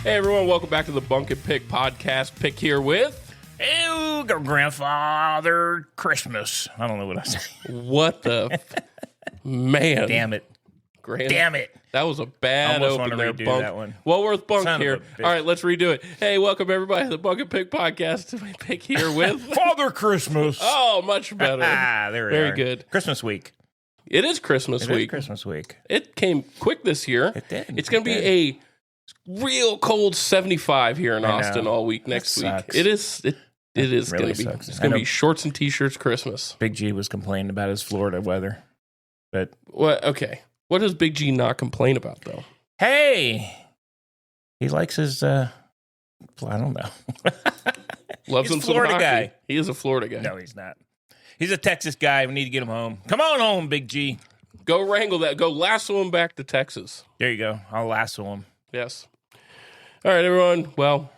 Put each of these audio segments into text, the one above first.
Hey everyone, welcome back to the Bunk and Pick podcast. Pick here with... Oh, grandfather Christmas. I don't know what I said. What the... Man. Damn it. Damn it. That was a bad open there, Bunk. That one. Well worth Bunk Son here. All right, let's redo it. Hey, welcome everybody to the Bunk and Pick podcast. Pick here with... Father Christmas. Oh, much better. There we Very are. good. Christmas week. It is Christmas week. Christmas week. It came quick this year. It did. It's going to be a real cold 75 here in Austin all week next week. Sucks. It is Really going to be. sucks. It's going to be shorts and t-shirts Christmas. Big G was complaining about his Florida weather. But What? Okay. What does Big G not complain about though? hey, he likes his I don't know. Loves He's him a some Florida hockey. guy. He is a Florida guy. No, he's not. He's a Texas guy. We need to get him home. Come on home, Big G. Go wrangle that. Go lasso him back to Texas. There you go. I'll lasso him. Yes. All right, everyone. Well,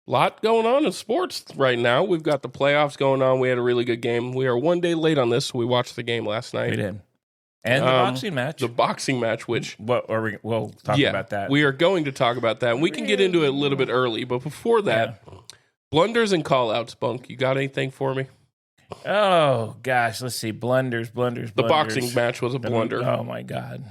a lot going on in sports right now. We've got the playoffs going on. We had a really good game. We are one day late on this. We watched the game last night. We did. And the boxing match. The boxing match, which... We'll talk about that. We are going to talk about that. And we can get into it a little bit early. But before that, blunders and call-outs, Bunk. You got anything for me? Oh, gosh. Let's see. Blunders. The boxing match was a blunder. Oh, my God.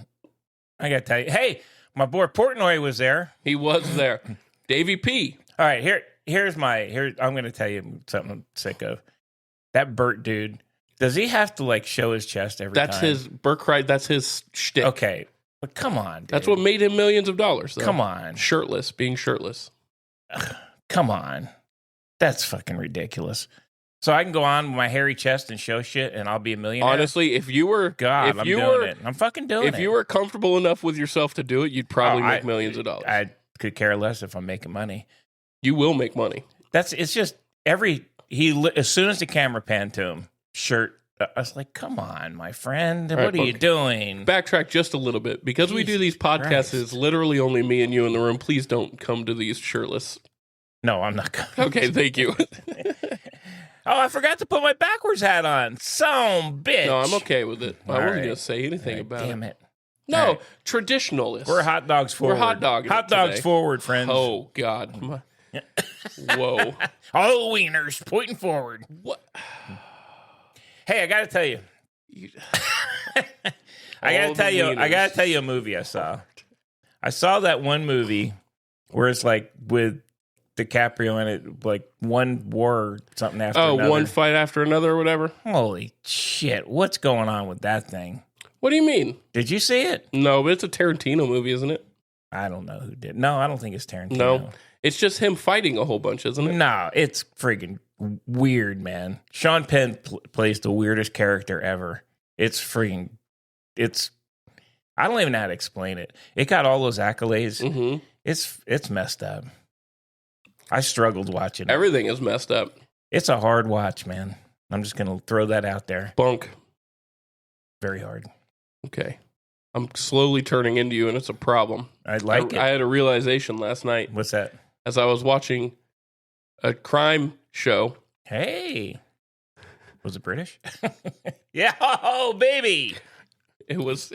I got to tell you. Hey, my boy Portnoy was there. He was there. Davey P. All right, I'm going to tell you something I'm sick of. That Burt dude, does he have to, like, show his chest every time? That's his, Burkright, that's his shtick. Okay, but come on, dude. That's what made him millions of dollars, though. Come on. Being shirtless. Come on. That's fucking ridiculous. So I can go on with my hairy chest and show shit, and I'll be a millionaire? Honestly, if you were... I'm doing it. I'm fucking doing it. If you were comfortable enough with yourself to do it, you'd probably make millions of dollars. I could care less if I'm making money. You will make money. It's just as soon as the camera panned to him, shirt, I was like, come on, my friend. What are you doing? Backtrack just a little bit. Because we do these podcasts, it's literally only me and you in the room. Please don't come to these shirtless. No, I'm not coming. Okay, thank you. Oh, I forgot to put my backwards hat on. Some bitch. No, I'm okay with it. I wasn't going to say anything about it. Damn it. No, traditionalists. We're hot dogs forward. We're hot dogging Hot dogs today. forward, friends. Oh, God. Whoa. All wieners pointing forward. What? Hey, I got to tell you. I got to tell you a movie I saw. I saw that one movie where it's like with DiCaprio in it, like one war or something after another. One fight after another or whatever? Holy shit. What's going on with that thing? What do you mean? Did you see it? No, but it's a Tarantino movie, isn't it? I don't know who did. No, I don't think it's Tarantino. No, it's just him fighting a whole bunch, isn't it? No, it's freaking weird, man. Sean Penn plays the weirdest character ever. It's freaking... I don't even know how to explain it. It got all those accolades. Mm-hmm. It's messed up. I struggled watching it. Everything is messed up. It's a hard watch, man. I'm just going to throw that out there. Bunk. Very hard. Okay. I'm slowly turning into you, and it's a problem. I like it. I had a realization last night. What's that? As I was watching a crime show. Hey. Was it British? Yeah. Oh, baby. It was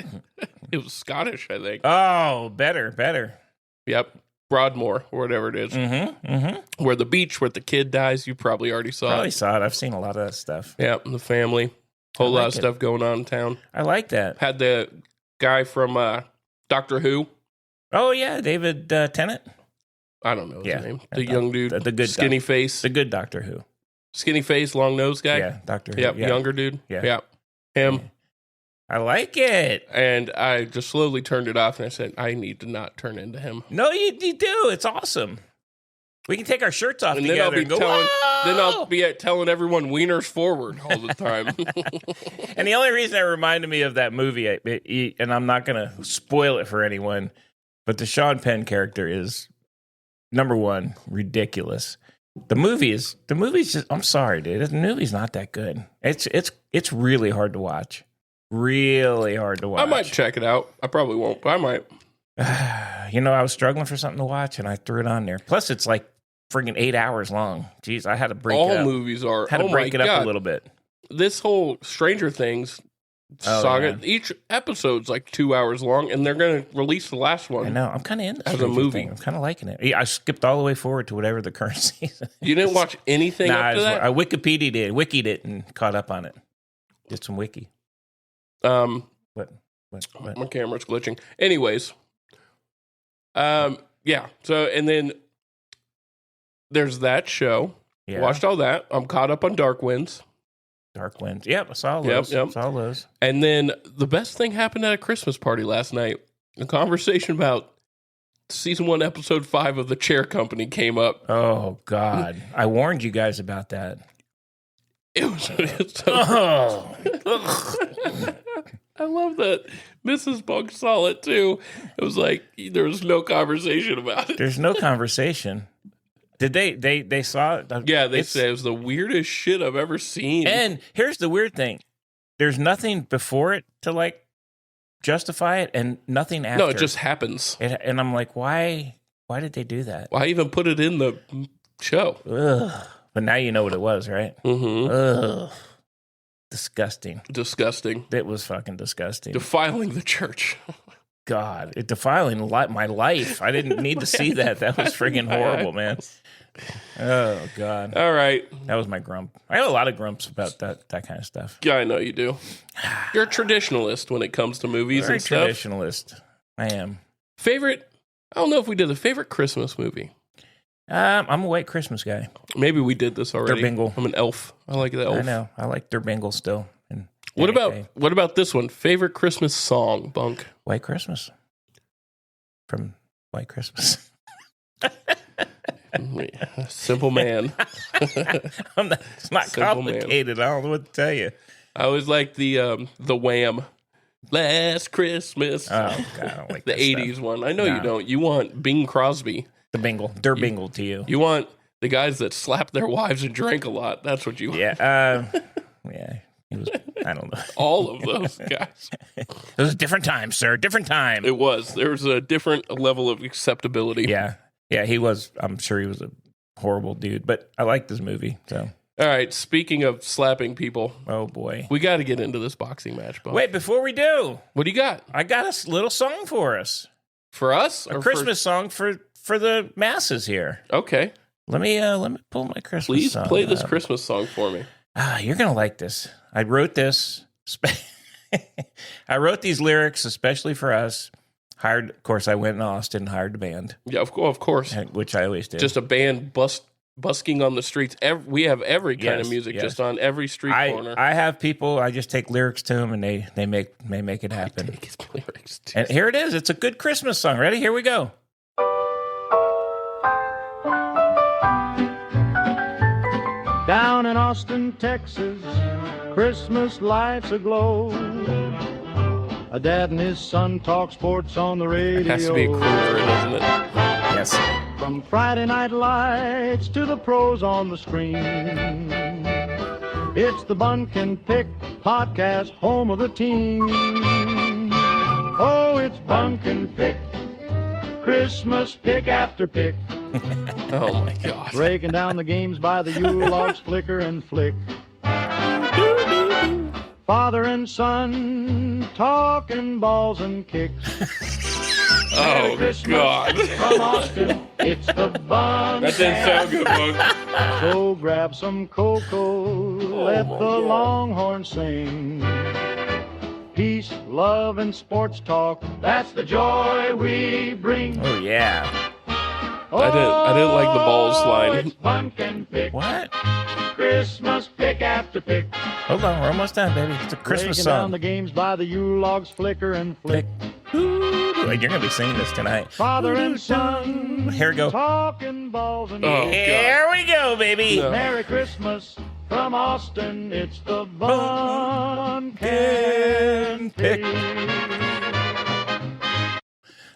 Scottish, I think. Oh, better. Yep. Broadmoor, or whatever it is. Mm-hmm. Mm-hmm. Where the beach, where the kid dies. You probably already saw it. I've seen a lot of that stuff. Yeah, the family. Whole lot of stuff going on in town. I like that. Had the guy from Doctor Who. Oh, yeah, David Tennant. I don't know his name. The young dude. The good skinny face. The good Doctor Who. Skinny face, long nose guy. Yeah, Doctor Who. Yep, younger dude. Yeah. Him. Yeah. I like it. And I just slowly turned it off, and I said, I need to not turn into him. No, you do. It's awesome. We can take our shirts off and together then I'll be telling everyone wieners forward all the time. And the only reason it reminded me of that movie, and I'm not going to spoil it for anyone, but the Sean Penn character is, number one, ridiculous. The movie's just, I'm sorry, dude. The movie's not that good. It's really hard to watch. Really hard to watch. I might check it out. I probably won't, but I might. I was struggling for something to watch, and I threw it on there. Plus, it's like friggin' 8 hours long. Jeez, I had to break it up. All movies are. Had to break it up a little bit. This whole Stranger Things saga. Yeah. Each episode's like 2 hours long, and they're going to release the last one. I know. I'm kind of in as a movie. Thing. I'm kind of liking it. Yeah, I skipped all the way forward to whatever the current season is. You didn't watch anything up to that? I wikied it, and caught up on it. Did some wiki. What? My camera's glitching. Anyways, yeah. So, and then there's that show. Yeah. Watched all that. I'm caught up on Dark Winds. Yep, I saw those. Yep. Saw those. And then the best thing happened at a Christmas party last night. A conversation about season 1, episode 5 of The Chair Company came up. Oh, God. I warned you guys about that. It was I love that Mrs. Bunk saw it, too. It was like, there was no conversation about it. There's no conversation. Did they saw it? Yeah, they said it was the weirdest shit I've ever seen. And here's the weird thing. There's nothing before it to, like, justify it, and nothing after. No, it just happens. And I'm like, why did they do that? Why even put it in the show? Ugh. But now you know what it was, right? Mm-hmm. Ugh. Disgusting. It was fucking disgusting. Defiling the church. God, defiling my life. I didn't need to see that. That was friggin' horrible, man. Oh, God. All right. That was my grump. I have a lot of grumps about that kind of stuff. Yeah, I know you do. You're a traditionalist when it comes to movies and stuff. Traditionalist. I am. Favorite? I don't know if we did a favorite Christmas movie. I'm a White Christmas guy. Maybe we did this already. Der Bingle. I'm an elf. I like the elf. I know. I like Der Bingle still. And what about this one? Favorite Christmas song, Bunk? White Christmas. From White Christmas. Simple man. It's not simple complicated. Man. I don't know what to tell you. I always like the Wham. Last Christmas. Oh, God, I don't like the 80s stuff. One. I know you don't. You want Bing Crosby. The Bingle. Der Bingle to you. You want the guys that slapped their wives and drank a lot. That's what you want. Yeah. Yeah. He was, I don't know. All of those guys. It was a different time, sir. Different time. It was. There was a different level of acceptability. Yeah. Yeah, he was. I'm sure he was a horrible dude, but I liked this movie. So. All right. Speaking of slapping people. Oh, boy. We got to get into this boxing match, Bunk. Wait, before we do. What do you got? I got a little song for us. For us? A Christmas song for the masses here. Okay. Let me pull my Christmas song. Please play this Christmas song for me. You're going to like this. I wrote this. I wrote these lyrics especially for us. Of course, I went in Austin and hired a band. Yeah, of course. Which I always do. Just a band busking on the streets. We have every kind of music just on every street corner. I have people, I just take lyrics to them and they make it happen. I take his lyrics to and here it is. It's a good Christmas song. Ready? Here we go. Down in Austin, Texas, Christmas lights aglow. A dad and his son talk sports on the radio. It has to be a cruiser, doesn't it? Yes. From Friday night lights to the pros on the screen. It's the Bunk and Pick podcast, home of the team. Oh, it's Bunk and Pick, Christmas pick after pick. Oh, my gosh. Breaking down the games by the Yule logs flicker and flick. Father and son talking balls and kicks. Oh, God. From Austin, it's the Bunk. That didn't sound good, Bunk. So grab some cocoa, let the Longhorn sing. Peace, love, and sports talk, that's the joy we bring. Oh, yeah. I didn't like the balls line. It's Bunk and Pick. What? Christmas pick after pick. Hold on, we're almost done, baby. It's a Christmas Breaking song. down the games by the Yule logs flicker and flick. You're gonna be singing this tonight. Father and son. Here we go. Talking balls and Here we go, baby. No. Merry Christmas from Austin. It's the Bunk and Pick.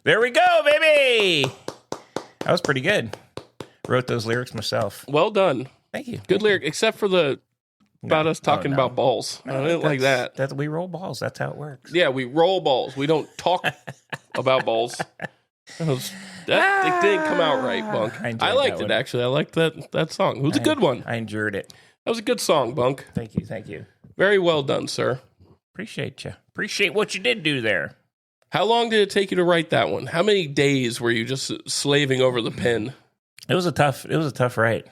There we go, baby. That was pretty good. Wrote those lyrics myself. Well done. Thank you. Good lyric, except for the about us talking about balls. I didn't like that. We roll balls. That's how it works. Yeah, we roll balls. We don't talk about balls. It didn't come out right, Bunk. I liked it, actually. I liked that song. It was a good one. I enjoyed it. That was a good song, Bunk. Thank you. Very well done, sir. Appreciate you. Appreciate what you did do there. How long did it take you to write that one? How many days were you just slaving over the pen? It was a tough write.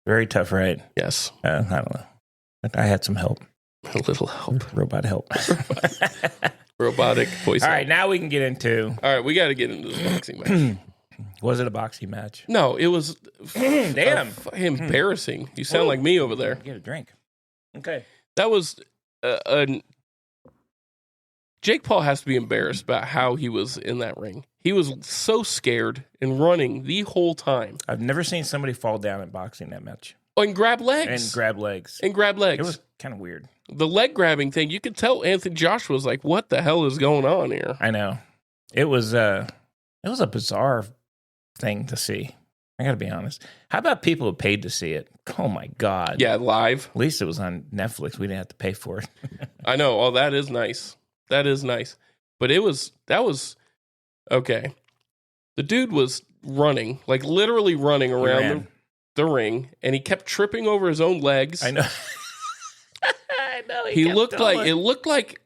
Very tough write. Yes. I don't know. I had some help. A little help. Robot help. Robotic voice. All right, now we can get into... All right, we got to get into this boxing match. Was it a boxing match? No, it was Damn. Embarrassing. You sound like me over there. Get a drink. Okay. That was Jake Paul has to be embarrassed about how he was in that ring. He was so scared and running the whole time. I've never seen somebody fall down in boxing that much. Oh, and grab legs. And grab legs. And grab legs. It was kind of weird. The leg grabbing thing, you could tell Anthony Joshua was like, what the hell is going on here? I know. It was a bizarre thing to see. I got to be honest. How about people who paid to see it? Oh, my God. Yeah, live. At least it was on Netflix. We didn't have to pay for it. I know. Oh, that is nice. That is nice. But that was, okay. The dude was running, like literally running around the ring, and he kept tripping over his own legs. I know. I know. He looked like, it looked like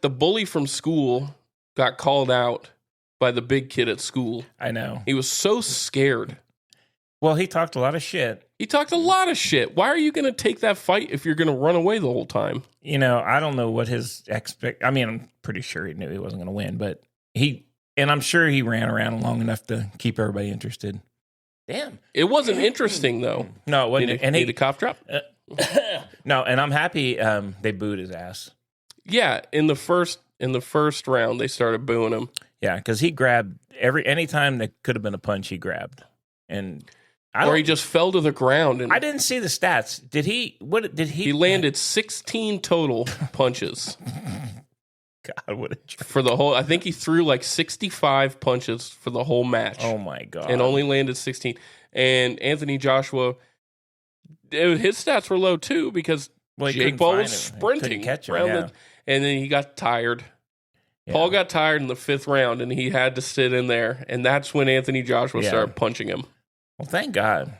the bully from school got called out by the big kid at school. I know. He was so scared. Well, he talked a lot of shit. He talked a lot of shit. Why are you going to take that fight if you're going to run away the whole time? You know, I don't know what his I mean, I'm pretty sure he knew he wasn't going to win, but I'm sure he ran around long enough to keep everybody interested. Damn. It wasn't interesting, though. No, it wasn't. Need a cough drop? No, and I'm happy they booed his ass. Yeah, in the first round, they started booing him. Yeah, because he grabbed anytime that could have been a punch, he grabbed. And he just fell to the ground. And I didn't see the stats. Did he? What did he? He landed 16 total punches. God, what a jerk. For the whole. I think he threw like 65 punches for the whole match. Oh my God! And only landed 16. And Anthony Joshua, his stats were low too because Jake Paul was sprinting catch him, around and then he got tired. Yeah. Paul got tired in the 5th round, and he had to sit in there, and that's when Anthony Joshua started punching him. Well, thank God.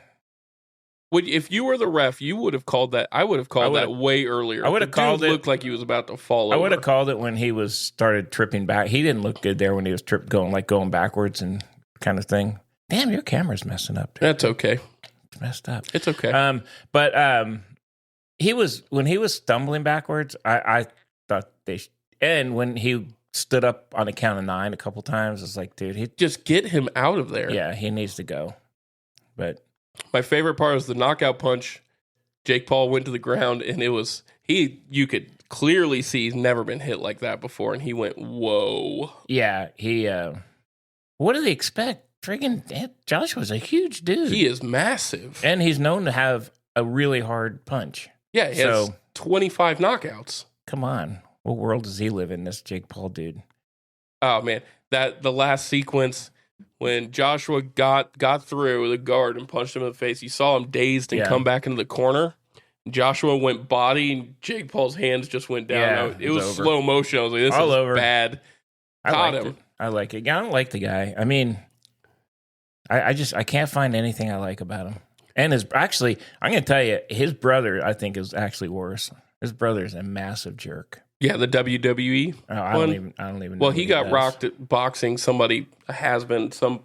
If you were the ref, you would have called that. I would have called that way earlier. I would have called it. Looked like he was about to fall over. I would have called it when he started tripping back. He didn't look good there when he was going backwards and kind of thing. Damn, your camera's messing up, dude. That's okay. It's messed up. It's okay. But when he was stumbling backwards, I thought and when he stood up on a count of 9 a couple times, it's like, dude, just get him out of there. Yeah, he needs to go. But my favorite part was the knockout punch. Jake Paul went to the ground, and it was you could clearly see he's never been hit like that before, and he went, whoa. Yeah, what do they expect? Friggin' Joshua's a huge dude. He is massive. And he's known to have a really hard punch. Yeah, he has 25 knockouts. Come on. What world does he live in, this Jake Paul dude? Oh, man. The last sequence when Joshua got through the guard and punched him in the face, you saw him dazed and come back into the corner. Joshua went body, and Jake Paul's hands just went down. Yeah, it was slow motion. I was like, this is bad. Caught him. I like it. I don't like the guy. I mean, I can't find anything I like about him. And I'm going to tell you, his brother, I think, is actually worse. His brother's a massive jerk. Yeah, the WWE. Oh, I don't even know. Well, he got rocked at boxing. Somebody has been some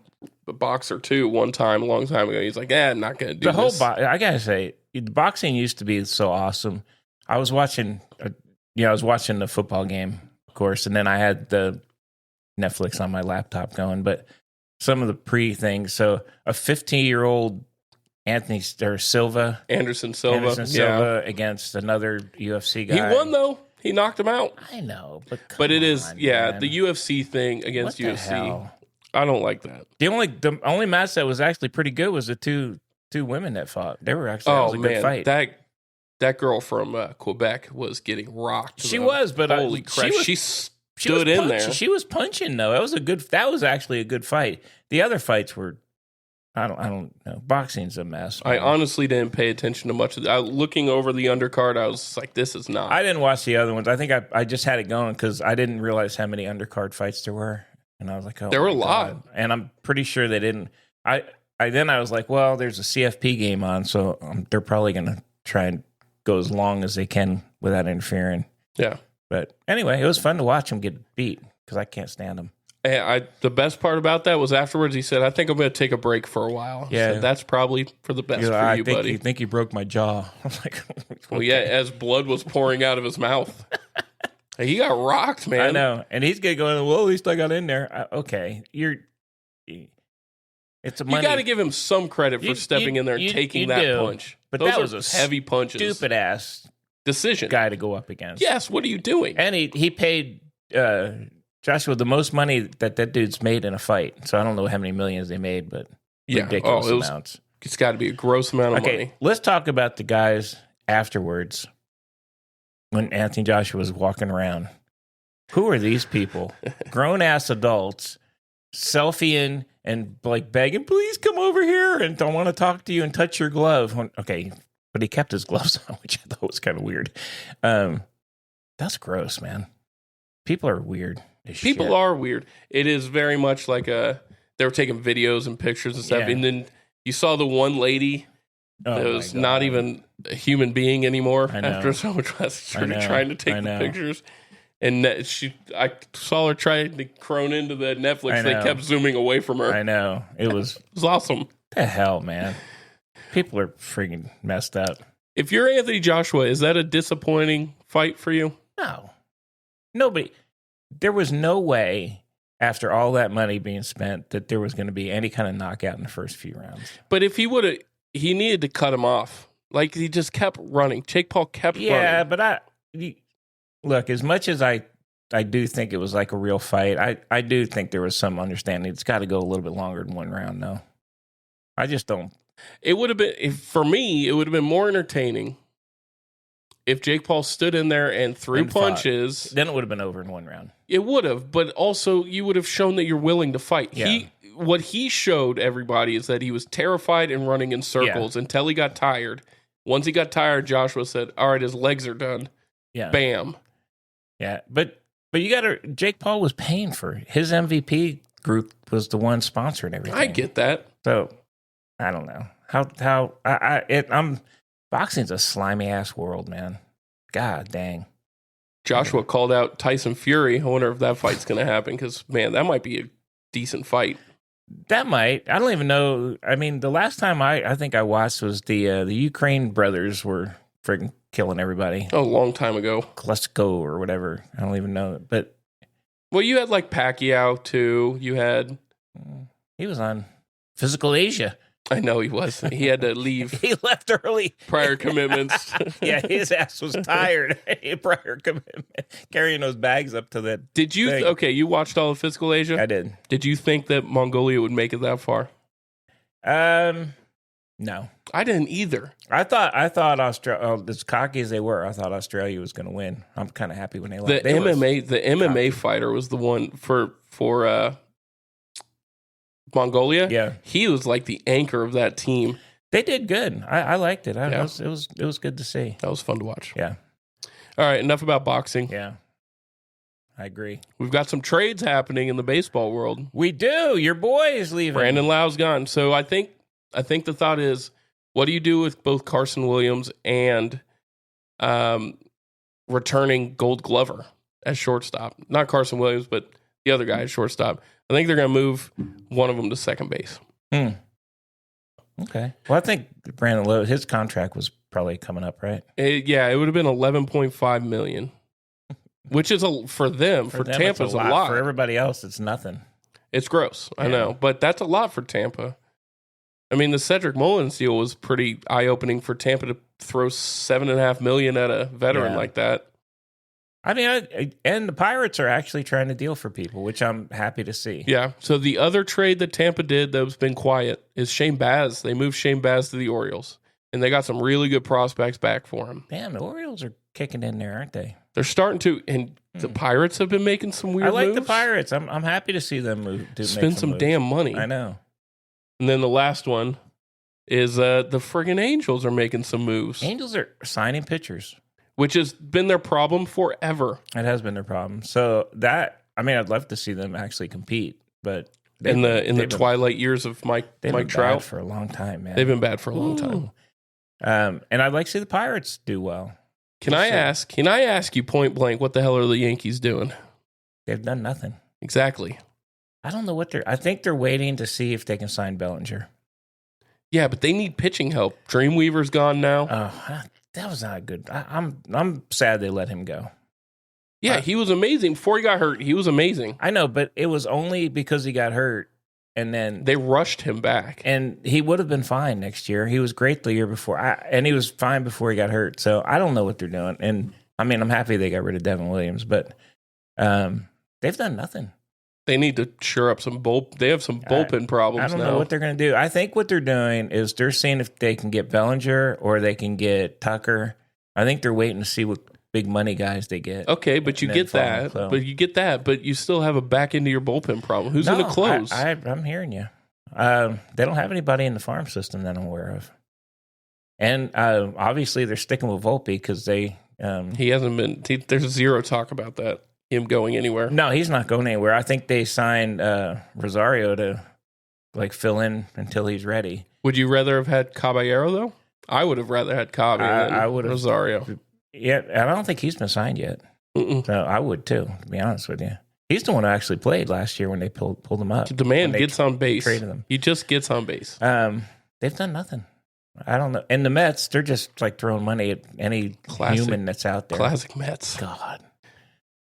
boxer too one time, a long time ago. He's like, not going to do this. I gotta say, boxing used to be so awesome. I was watching, the football game, of course, and then I had the Netflix on my laptop going. But some of the pre-things, so a 15-year-old Anderson Silva against another UFC guy. He won though. He knocked him out. I know, but it is man. The UFC thing against UFC. Hell? I don't like that. The only match that was actually pretty good was the two women that fought. They were actually that was a good fight. That girl from Quebec was getting rocked. She was, but holy crap, she stood in there. She was punching though. That was actually a good fight. The other fights were. I don't know. Boxing's a mess. Man. I honestly didn't pay attention to much of that. Looking over the undercard, I was like, this is not. I didn't watch the other ones. I think I just had it going because I didn't realize how many undercard fights there were. And I was like, oh, there were a lot. And I'm pretty sure they didn't. I was like, well, there's a CFP game on, so they're probably going to try and go as long as they can without interfering. Yeah. But anyway, it was fun to watch him get beat because I can't stand him. And the best part about that was afterwards he said, I think I'm going to take a break for a while. Yeah. So that's probably for the best for you, buddy. I think he broke my jaw. I was like, well, yeah, as blood was pouring out of his mouth. He got rocked, man. I know. And he's going, well, at least I got in there. Okay. It's a money. You got to give him some credit for stepping in there and taking that punch. But those that was a heavy punches. Stupid ass decision guy to go up against. Yes, what are you doing? And he paid Joshua the most money that dude's made in a fight. So I don't know how many millions they made, but ridiculous amounts. It's got to be a gross amount of money. Let's talk about the guys afterwards when Anthony Joshua was walking around. Who are these people? Grown-ass adults selfieing and like begging, please come over here and don't want to talk to you and touch your glove. Okay, but he kept his gloves on, which I thought was kind of weird. That's gross, man. People are weird. People are weird. It is very much like they were taking videos and pictures and stuff. Yeah. And then you saw the one lady that was not even a human being anymore after so much less trying to take the pictures. And I saw her trying to crone into the Netflix. They kept zooming away from her. I know. It was awesome. The hell, man. People are freaking messed up. If you're Anthony Joshua, is that a disappointing fight for you? No. Nobody. There was no way after all that money being spent that there was going to be any kind of knockout in the first few rounds. But if he would have, he needed to cut him off. Like, he just kept running. Jake Paul kept running. Yeah, but look, as much as I do think it was like a real fight, I do think there was some understanding. It's got to go a little bit longer than one round, though. I just don't. It would have been, for me, it would have been more entertaining if Jake Paul stood in there and threw punches. Then it would have been over in one round. It would have, but also you would have shown that you're willing to fight. Yeah. What he showed everybody is that he was terrified and running in circles until he got tired. Once he got tired, Joshua said, all right, his legs are done. Yeah. Bam. Yeah, but you got to. Jake Paul was paying for it. His MVP group was the one sponsoring everything. I get that. So I don't know boxing's a slimy ass world, man. God dang. Joshua called out Tyson Fury. I wonder if that fight's going to happen because man, that might be a decent fight. That might. I don't even know. I mean, the last time I think I watched was the Ukraine brothers were freaking killing everybody. Oh, a long time ago. Klesko or whatever. I don't even know. But well, you had like Pacquiao too. You had. He was on Physical Asia. I know he was. He had to leave. He left early. Prior commitments. Yeah, his ass was tired. Prior commitment. Carrying those bags up to that. Did you? Okay, you watched all of Physical Asia? I did. Did you think that Mongolia would make it that far? No. I didn't either. I thought Australia, as cocky as they were, I thought Australia was going to win. I'm kind of happy when they lost. The MMA fighter was the one for Mongolia. Yeah. He was like the anchor of that team. They did good. I liked it. It was good to see. That was fun to watch. Yeah. All right, enough about boxing. Yeah. I agree. We've got some trades happening in the baseball world. We do. Your boy is leaving. Brandon Lau's gone. So I think the thought is, what do you do with both Carson Williams and returning Gold Glover as shortstop? Not Carson Williams, but the other guy at shortstop. I think they're going to move one of them to second base. Okay. Well, I think Brandon Lowe, his contract was probably coming up, right? It would have been $11.5 million, which is for Tampa, is a lot. For everybody else, it's nothing. It's gross. I know, but that's a lot for Tampa. I mean, the Cedric Mullins deal was pretty eye-opening for Tampa to throw $7.5 million at a veteran like that. I mean, and the Pirates are actually trying to deal for people, which I'm happy to see. Yeah. So the other trade that Tampa did that has been quiet is Shane Baz. They moved Shane Baz to the Orioles, and they got some really good prospects back for him. Man, the Orioles are kicking in there, aren't they? They're starting to, and the Pirates have been making some weird moves. I like the Pirates. I'm happy to see them spend some damn money. I know. And then the last one is the friggin' Angels are making some moves. Angels are signing pitchers, which has been their problem forever. It has been their problem. So I'd love to see them actually compete, but in the twilight years of Mike Trout bad for a long time, man. They've been bad for a long time. And I'd like to see the Pirates do well. Can I ask you point blank, what the hell are the Yankees doing? They've done nothing. Exactly. I don't know what I think they're waiting to see if they can sign Bellinger. Yeah, but they need pitching help. Dreamweaver's gone now. Oh, that was not good. I'm sad they let him go. Yeah, he was amazing. Before he got hurt, he was amazing. I know, but it was only because he got hurt, and then they rushed him back. And he would have been fine next year. He was great the year before, and he was fine before he got hurt. So I don't know what they're doing. And I mean, I'm happy they got rid of Devin Williams, but they've done nothing. They need to shore up some They have some bullpen problems. I don't know what they're going to do. I think what they're doing is they're seeing if they can get Bellinger or they can get Tucker. I think they're waiting to see what big money guys they get. Okay, but you get that. So. But you get that. But you still have a back into your bullpen problem. Who's going to close? I'm hearing you. They don't have anybody in the farm system that I'm aware of. And obviously they're sticking with Volpe because they... he hasn't been... there's zero talk about that. Him going anywhere. No, he's not going anywhere. I think they signed Rosario to fill in until he's ready. Would you rather have had Caballero, though? I would have rather had Caballero than Rosario. Yeah, I don't think he's been signed yet. So I would, too, to be honest with you. He's the one who actually played last year when they pulled him up. The man gets on base. Traded him. He just gets on base. They've done nothing. I don't know. And the Mets, they're just throwing money at any human that's out there. Classic Mets. God.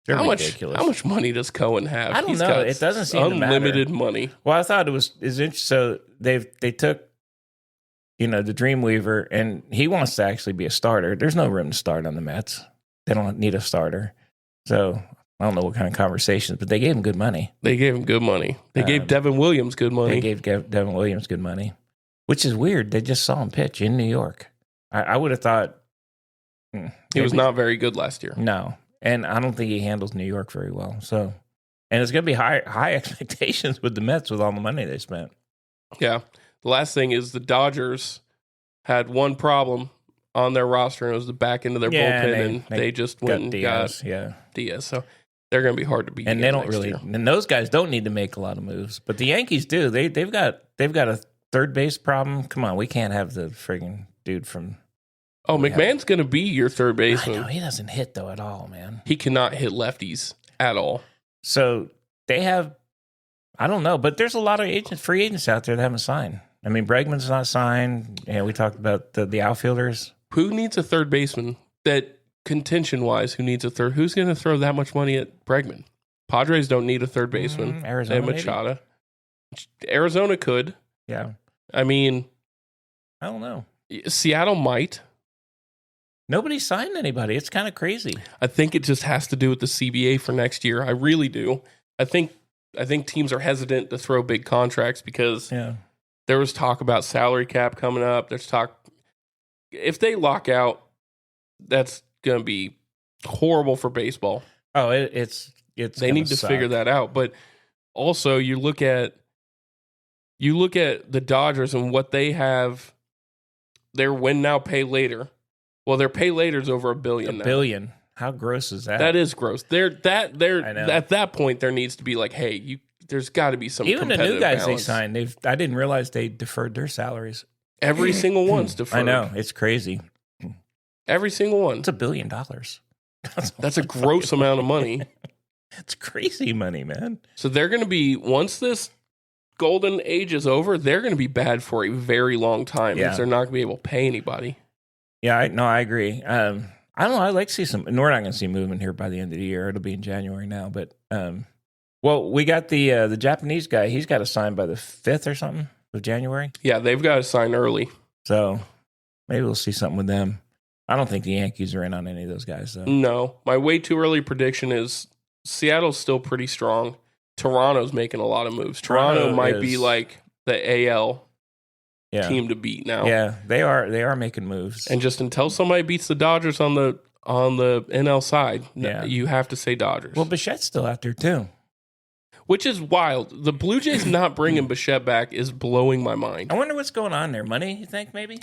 How much money does Cohen have? I don't know. It doesn't seem to matter. Unlimited money. Well, I thought is interesting. So they took, the Dreamweaver, and he wants to actually be a starter. There's no room to start on the Mets. They don't need a starter. So I don't know what kind of conversations, but they gave him good money. They gave Devin Williams good money. They gave Devin Williams good money, which is weird. They just saw him pitch in New York. I would have thought he was not very good last year. No. And I don't think he handles New York very well. So, and it's going to be high expectations with the Mets with all the money they spent. Yeah. The last thing is the Dodgers had one problem on their roster, and it was the back end of their bullpen, and they just went and got Diaz. So they're going to be hard to beat. And they don't really. Year. And those guys don't need to make a lot of moves, but the Yankees do. They've got a third base problem. Come on, we can't have the friggin' dude from. Oh, McMahon's going to be your third baseman. I know, he doesn't hit, though, at all, man. He cannot hit lefties at all. So they have, I don't know, but there's a lot of free agents out there that haven't signed. I mean, Bregman's not signed. Yeah, we talked about the outfielders. Who needs a third baseman? That contention-wise, who needs a third? Who's going to throw that much money at Bregman? Padres don't need a third baseman. Arizona, they have Machado. Maybe? Arizona could. Yeah. I mean, I don't know. Seattle might. Nobody signed anybody. It's kind of crazy. I think it just has to do with the CBA for next year. I really do. I think teams are hesitant to throw big contracts because there was talk about salary cap coming up. There's talk if they lock out, that's going to be horrible for baseball. Oh, it's they need to figure that out. But also, you look at the Dodgers and what they have. Their win now, pay later. Well, their pay later is over $1 billion. $1 billion. How gross is that? That is gross. At that point, there needs to be hey, there's got to be some. Even the new guys balance. they signed, I didn't realize they deferred their salaries. Every single one's deferred. I know, it's crazy. Every single one. It's $1 billion. That's a gross amount of money. It's crazy money, man. So they're going to be, once this golden age is over, they're going to be bad for a very long time because they're not going to be able to pay anybody. Yeah, I agree. I don't know. I'd like to see some. We're not going to see movement here by the end of the year. It'll be in January now. But, we got the Japanese guy. He's got to sign by the 5th or something of January. Yeah, they've got to sign early. So maybe we'll see something with them. I don't think the Yankees are in on any of those guys, though. No. My way too early prediction is Seattle's still pretty strong. Toronto's making a lot of moves. Toronto might be like the AL team to beat now. Yeah, they are making moves. And just until somebody beats the Dodgers on the NL side, you have to say Dodgers. Well, Bichette's still out there too. Which is wild. The Blue Jays not bringing Bichette back is blowing my mind. I wonder what's going on there. Money, you think, maybe?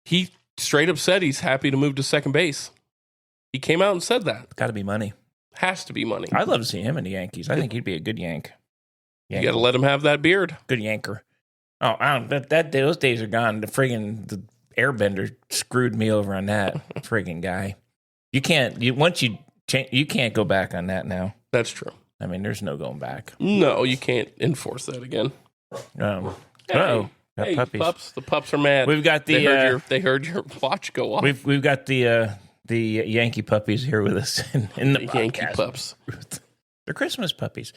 He straight up said he's happy to move to second base. He came out and said that. Got to be money. Has to be money. I'd love to see him in the Yankees. I think he'd be a good Yank. You got to let him have that beard. Good Yanker. Oh, I don't. Those days are gone. The airbender screwed me over on that friggin' guy. You can't. Once you change, you can't go back on that now. That's true. I mean, there's no going back. No, you can't enforce that again. Hey, puppies. Pups. The pups are mad. We've got the. They heard your watch go off. We've got the Yankee puppies here with us in the Yankee pups. They're Christmas puppies.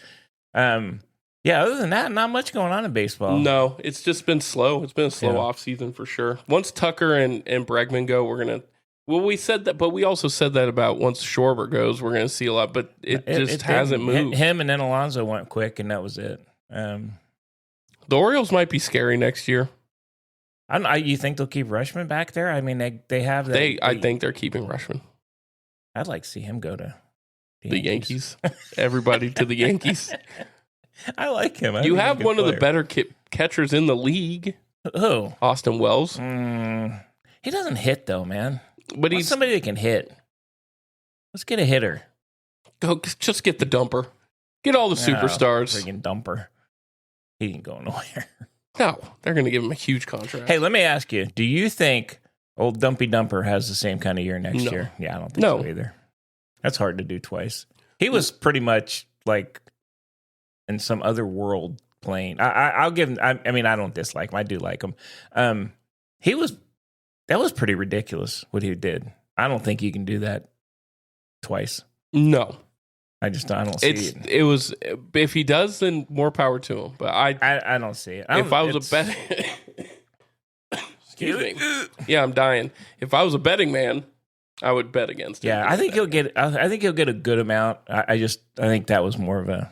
Yeah. Other than that, not much going on in baseball. No, it's just been slow. It's been a slow off season for sure. Once Tucker and Bregman go, we're gonna. Well, we said that, but we also said that about once Schwarber goes, we're gonna see a lot. But it just hasn't moved. Him and then Alonso went quick, and that was it. The Orioles might be scary next year. You think they'll keep Rushman back there? I mean, they have that. I think they're keeping Rushman. I'd like to see him go to the Yankees. Everybody to the Yankees. I like him. You have one of the better catchers in the league. Who? Austin Wells. He doesn't hit though, man. But he's somebody that can hit. Let's get a hitter. Go, just get the dumper. Get all the superstars. Freaking dumper. He ain't going nowhere. No, they're going to give him a huge contract. Hey, let me ask you: do you think old Dumpy Dumper has the same kind of year next year? Yeah, I don't think so either. That's hard to do twice. He was pretty much like in some other world playing. I'll give him. I mean, I don't dislike him. I do like him. That was pretty ridiculous what he did. I don't think you can do that twice. No. I don't see it. It was, if he does, then more power to him. But I don't see it. If I was a betting, excuse me, yeah, I'm dying. If I was a betting man, I would bet against him. Yeah, I think he'll get a good amount. I think that was more of a.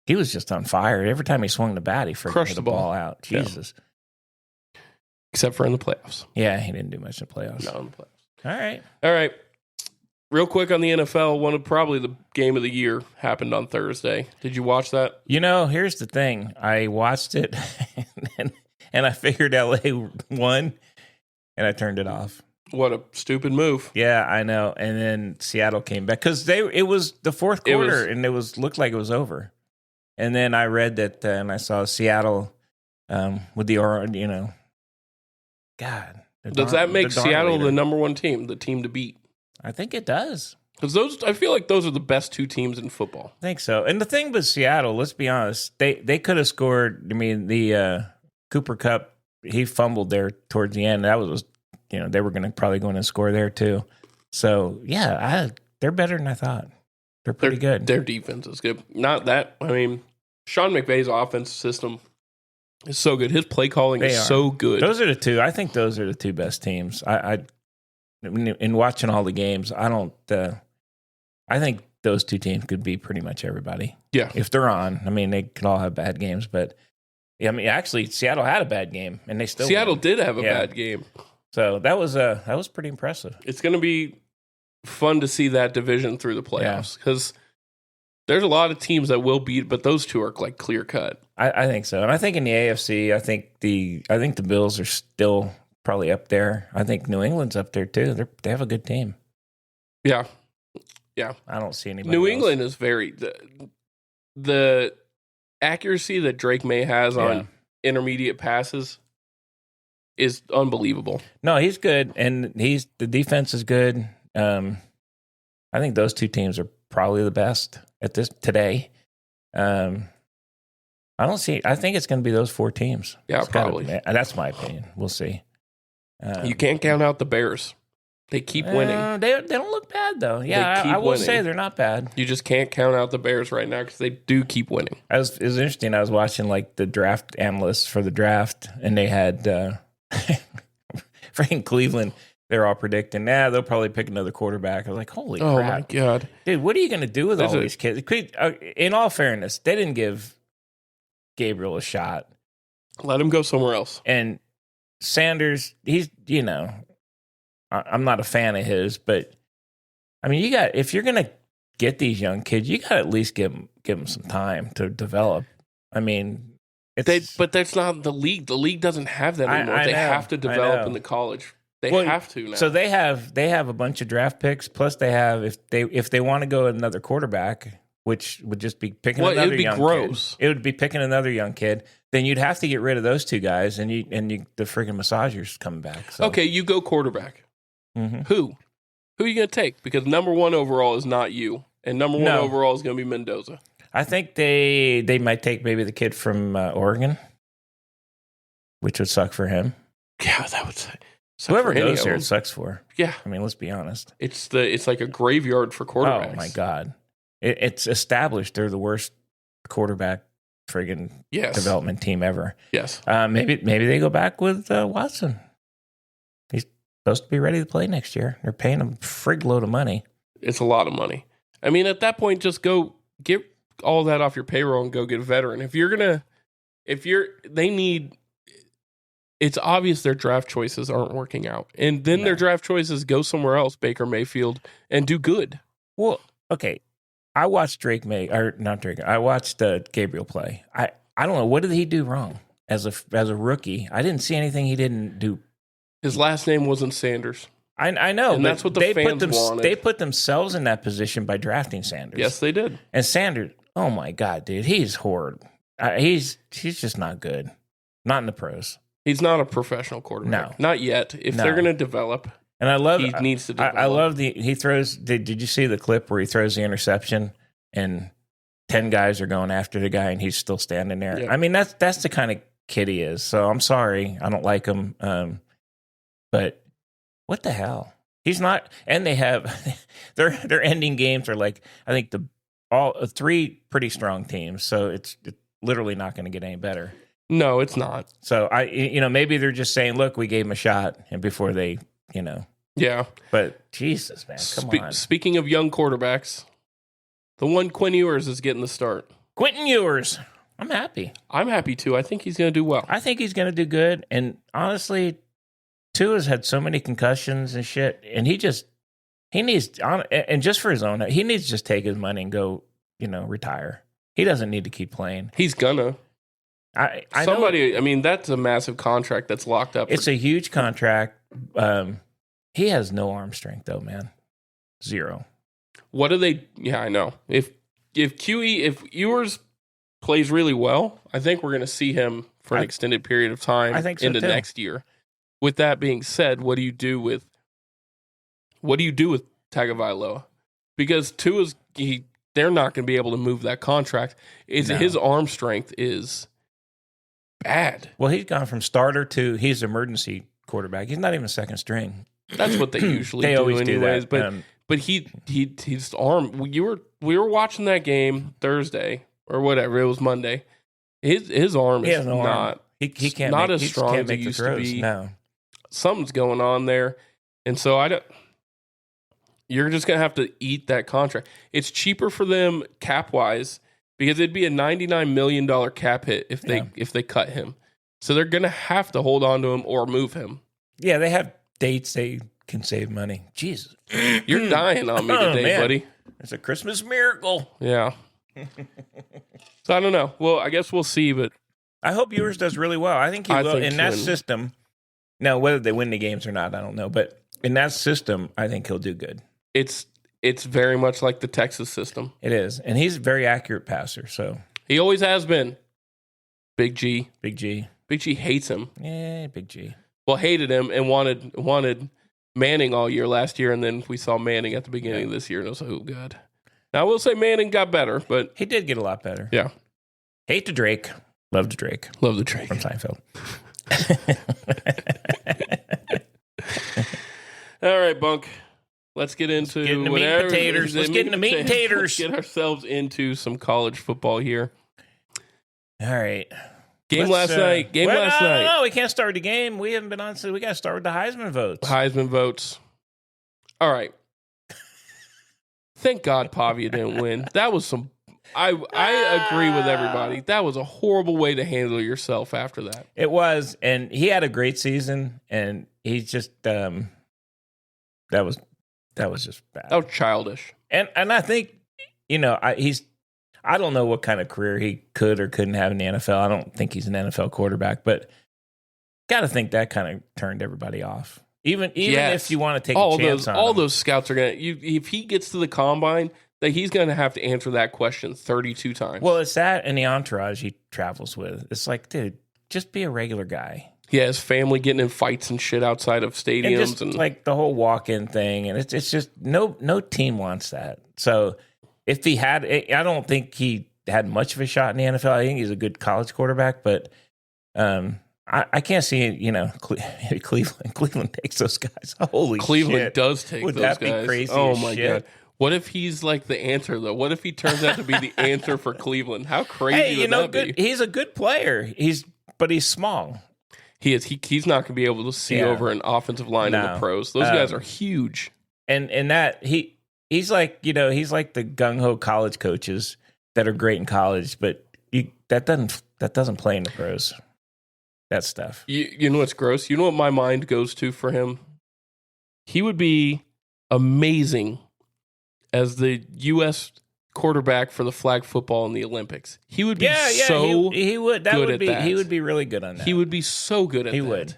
He was just on fire every time he swung the bat. He crushed hit the ball out. Jesus. Yeah. Except for in the playoffs. Yeah, he didn't do much in the playoffs. No, in the playoffs. All right. Real quick on the NFL, one of probably the game of the year happened on Thursday. Did you watch that? Here's the thing. I watched it, and I figured LA won, and I turned it off. What a stupid move. Yeah, I know. And then Seattle came back because it was the fourth quarter, and it looked like it was over. And then I read that, and I saw Seattle with the God. Does that make Seattle the number one team, the team to beat? I think it does. Because I feel like those are the best two teams in football. I think so. And the thing with Seattle, let's be honest, they could have scored. I mean, the Cooper Kupp, he fumbled there towards the end. That was they were going to probably go in and score there too. So yeah, they're better than I thought. They're pretty good. Their defense is good. Not that. I mean, Sean McVay's offense system is so good. His play calling is so good. Those are the two. I think those are the two best teams. In watching all the games, I think those two teams could beat pretty much everybody. Yeah, if they're on. I mean, they could all have bad games, but I mean, actually, Seattle had a bad game, and they still won. Did have a bad game. So that was pretty impressive. It's going to be fun to see that division through the playoffs because there's a lot of teams that will beat, but those two are like clear cut. I think so, and I think in the AFC, I think the Bills are still probably up there. I think New England's up there too. They have a good team. Yeah. I don't see anybody. New England is very the accuracy that Drake May has on intermediate passes is unbelievable. No, he's good, and the defense is good. I think those two teams are probably the best at this today. I think it's going to be those four teams. Yeah, probably. That's my opinion. We'll see. You can't count out the Bears. They keep winning. They don't look bad, though. Yeah, I will say they're not bad. You just can't count out the Bears right now because they do keep winning. It was interesting. I was watching like the draft analysts for the draft, and they had Frank Cleveland. They're all predicting, they'll probably pick another quarterback. I was like, holy crap. Oh, my God. Dude, what are you going to do with all these kids? In all fairness, they didn't give Gabriel a shot. Let him go somewhere else. And Sanders, he's, I'm not a fan of his, but I mean, if you're going to get these young kids, you got to at least give them some time to develop. I mean, but that's not the league. The league doesn't have that anymore. They have to develop in the college. They have to now. So they have a bunch of draft picks. Plus, they have if they want to go another quarterback, which would just be picking another young gross. Kid. It would be picking another young kid. Then you'd have to get rid of those two guys, and the freaking massagers coming back. So. Okay, you go quarterback. Mm-hmm. Who? Who are you going to take? Because number 1 overall is not you, and number 1 overall is going to be Mendoza. I think they might take maybe the kid from Oregon, which would suck for him. Yeah, that would suck. Whoever goes there, it sucks for. Yeah, I mean, let's be honest. It's like a graveyard for quarterbacks. Oh my god, it's established they're the worst quarterback friggin' development team ever. Yes. Maybe they go back with Watson. He's supposed to be ready to play next year. They're paying him a frig load of money. It's a lot of money. I mean, at that point, just go get all that off your payroll and go get a veteran. It's obvious their draft choices aren't working out. And then their draft choices go somewhere else, Baker Mayfield, and do good. Well, okay. I watched I watched Gabriel play. I don't know. What did he do wrong as a rookie? I didn't see anything he didn't do. His last name wasn't Sanders. I know. And that's what the fans wanted. They put themselves in that position by drafting Sanders. Yes, they did. And Sanders, oh my God, dude, he's horrid. He's just not good. Not in the pros. He's not a professional quarterback. No. Not yet. If they're going to develop, and I love he needs to develop. I love he throws. Did you see the clip where he throws the interception and 10 guys are going after the guy and he's still standing there? Yeah. I mean, that's the kind of kid he is. So I'm sorry, I don't like him. But what the hell? He's not. And they have their ending games are like, I think all 3 pretty strong teams. So it's literally not going to get any better. No, it's not. So maybe they're just saying, look, we gave him a shot, and before they, Yeah. But Jesus, man, come on. Speaking of young quarterbacks, the one Quinn Ewers is getting the start. Quentin Ewers. I'm happy. I'm happy too. I think he's going to do well. I think he's going to do good. And honestly, Tua's had so many concussions and shit, and he needs, and just for his own, he needs to just take his money and go, retire. He doesn't need to keep playing. He's gonna. I mean, that's a massive contract that's locked up. It's a huge contract. He has no arm strength, though, man. 0. What do they? Yeah, I know. If Ewers plays really well, I think we're going to see him for an extended period of time. I think so into too. Next year. With that being said, what do you do with Tagovailoa? Because they're not going to be able to move that contract. His arm strength is bad. Well, he's gone from starter to he's emergency quarterback. He's not even second string. That's what they usually do always anyways. Do that. But his arm. We were watching that game Thursday or whatever. It was Monday. His arm is not. Arm. He can't not make, as strong as it used to be. No. Something's going on there, and so I don't. You're just gonna have to eat that contract. It's cheaper for them cap wise because it'd be a $99 million cap hit if they cut him. So they're gonna have to hold on to him or move him. Yeah, they have dates they can save money. Jesus, you're dying on me today, buddy. It's a Christmas miracle. Yeah. So I don't know. Well, I guess we'll see, but I hope Ewers does really well. I think he will in that system. Now, whether they win the games or not, I don't know. But in that system, I think he'll do good. It's very much like the Texas system. It is. And he's a very accurate passer. So he always has been. Big G. Big G. Big G hates him. Yeah, Big G. Well, hated him and wanted Manning all year last year, and then we saw Manning at the beginning of this year, and I was like, oh, God. Now, I will say Manning got better, but... He did get a lot better. Yeah. Hate the Drake. Love the Drake. Love the Drake. From Seinfeld. All right, Bunk. Let's get into meat and potatoes. Let's get into meat and taters. Let's get ourselves into some college football here. All right. Game last night. No, we can't start the game. We haven't been on, so we got to start with the Heisman votes. All right. Thank God Pavia didn't win. That was some... I agree with everybody. That was a horrible way to handle yourself after that. It was, and he had a great season, and he just... that was just bad. That was childish. And I think, I don't know what kind of career he could or couldn't have in the NFL. I don't think he's an NFL quarterback, but got to think that kind of turned everybody off. Even if you want to take a chance on all him. those scouts are going to, if he gets to the combine, that he's going to have to answer that question 32 times. Well, it's that and the entourage he travels with. It's like, dude, just be a regular guy. Yeah, his family getting in fights and shit outside of stadiums. And like the whole walk-in thing. And it's just no team wants that. So if he had, I don't think he had much of a shot in the NFL. I think he's a good college quarterback, but I can't see, Cleveland takes those guys. Holy Cleveland shit. does take Would those that guys. Be crazy? Oh my God. What if he's like the answer though? What if he turns out to be the answer for Cleveland? How crazy would that be? He's a good player. But he's small. He is. He's not going to be able to see over an offensive line in the pros. Those guys are huge. And that he's like, he's like the gung ho college coaches that are great in college, but that doesn't play in the pros. That stuff. You know what's gross? You know what my mind goes to for him? He would be amazing as the U.S. quarterback for the flag football in the Olympics. He would be he would. That good would at be. that. He would be really good on that. He would be so good at that.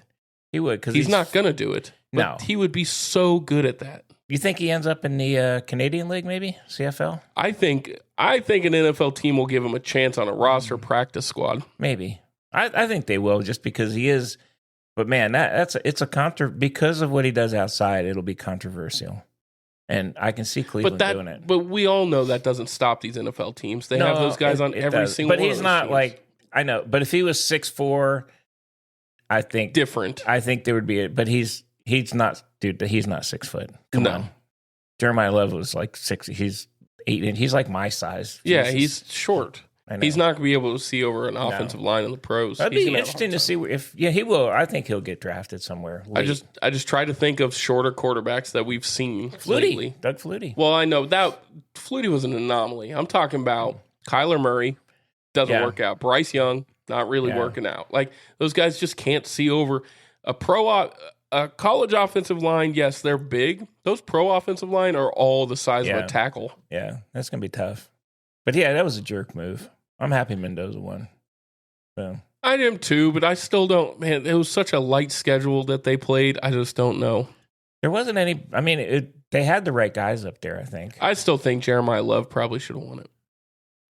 He would because he's not going to do it. But No. he would be so good at that. You think he ends up in the Canadian League, maybe CFL? I think an NFL team will give him a chance on a roster practice squad. Maybe. I think they will, just because he is. But man, because of what he does outside, it'll be controversial. And I can see Cleveland doing it. But we all know that doesn't stop these NFL teams. They have those guys on every single. But he's not like, I know. But if he was 6'4", I think different. I think there would be it. But he's not, dude. He's not 6 foot. Come on. Jeremiah Love was like 6. He's 8 inches. He's like my size. Yeah, he's short. He's not going to be able to see over an offensive line in the pros. That'd be interesting to see if he will. I think he'll get drafted somewhere. Late. I just try to think of shorter quarterbacks that we've seen lately. Doug Flutie. Well, I know that Flutie was an anomaly. I'm talking about Kyler Murray. Doesn't work out. Bryce Young, not really working out. Like, those guys just can't see over a college offensive line. Yes, they're big. Those pro offensive line are all the size of a tackle. Yeah, that's going to be tough. But yeah, that was a jerk move. I'm happy Mendoza won. So. I am too, but I still don't. Man, it was such a light schedule that they played. I just don't know. There wasn't any. I mean, they had the right guys up there, I think. I still think Jeremiah Love probably should have won it.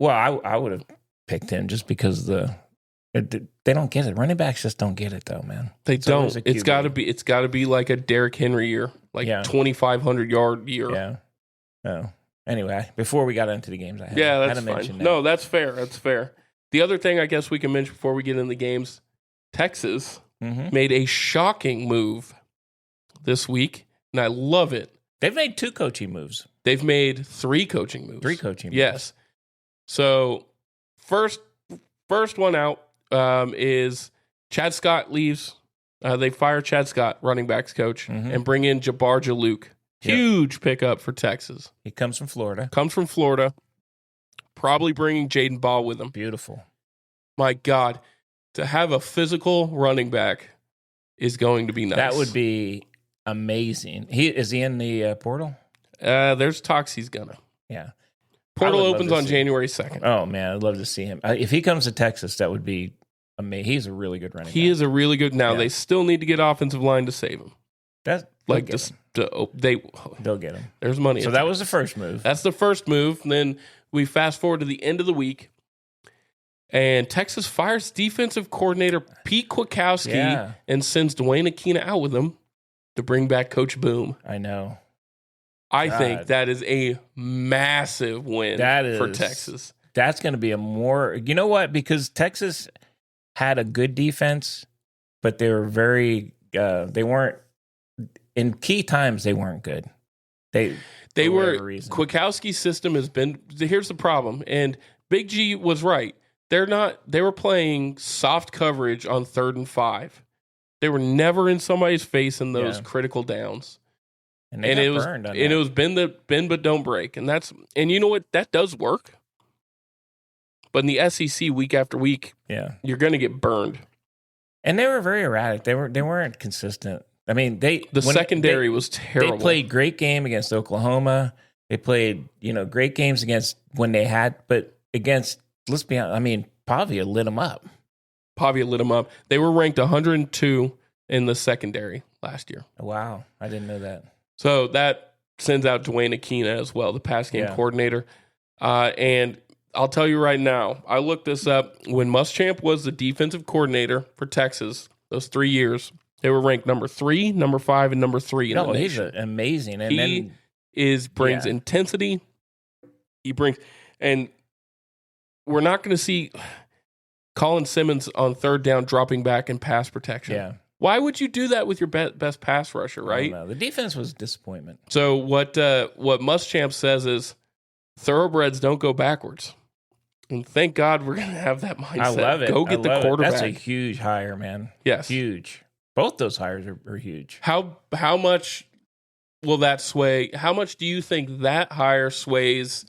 Well, I would have picked him just because they don't get it. Running backs just don't get it, though, man. They don't. It's got to be like a Derrick Henry year, like 2,500 yard year. Yeah. Oh. Anyway, before we got into the games, I had to mention that. No, that's fair. That's fair. The other thing I guess we can mention before we get into the games, Texas made a shocking move this week, and I love it. They've made 2 coaching moves. They've made 3 coaching moves. 3 coaching moves. Yes. So first one out is Chad Scott leaves. They fire Chad Scott, running backs coach, and bring in Jabbar Jalouk. Huge pickup for Texas. He comes from Florida. Probably bringing Jaden Ball with him. Beautiful. My God, to have a physical running back is going to be nice. That would be amazing. Is he in the portal? There's talks he's gonna. Yeah. Portal opens on January 2nd. Oh, man, I'd love to see him. If he comes to Texas, that would be amazing. He's a really good running back. He is a really good. Now, they still need to get offensive line to save him. They'll get him. There's money. So that was the first move. That's the first move. And then we fast forward to the end of the week, and Texas fires defensive coordinator Pete Kwiatkowski and sends Dwayne Akina out with him to bring back Coach Boom. I know. I think that is a massive win for Texas. That's going to be you know what? Because Texas had a good defense, but they were they weren't, in key times, they weren't good. They were, Kwiatkowski's system has been, here's the problem. And Big G was right. They were playing soft coverage on 3rd and 5. They were never in somebody's face in those critical downs. And it was bend but don't break. And you know what? That does work. But in the SEC week after week, you're going to get burned. And they were very erratic. They weren't consistent. I mean, the secondary was terrible. They played great game against Oklahoma. They played, great games against but against, let's be honest, I mean, Pavia lit them up. They were ranked 102 in the secondary last year. Wow. I didn't know that. So that sends out Dwayne Akina as well, the pass game coordinator. And I'll tell you right now, I looked this up. When Muschamp was the defensive coordinator for Texas, those 3 years, they were ranked number 3, number 5, and number 3 in the nation. He's amazing. And he brings intensity. He brings, and we're not going to see Colin Simmons on third down dropping back in pass protection. Yeah. Why would you do that with your best pass rusher, right? The defense was disappointment. So what Muschamp says is thoroughbreds don't go backwards. And thank God we're going to have that mindset. I love it. Go get the quarterback. That's a huge hire, man. Yes. Huge. Both those hires are huge. How much will that sway? How much do you think that hire sways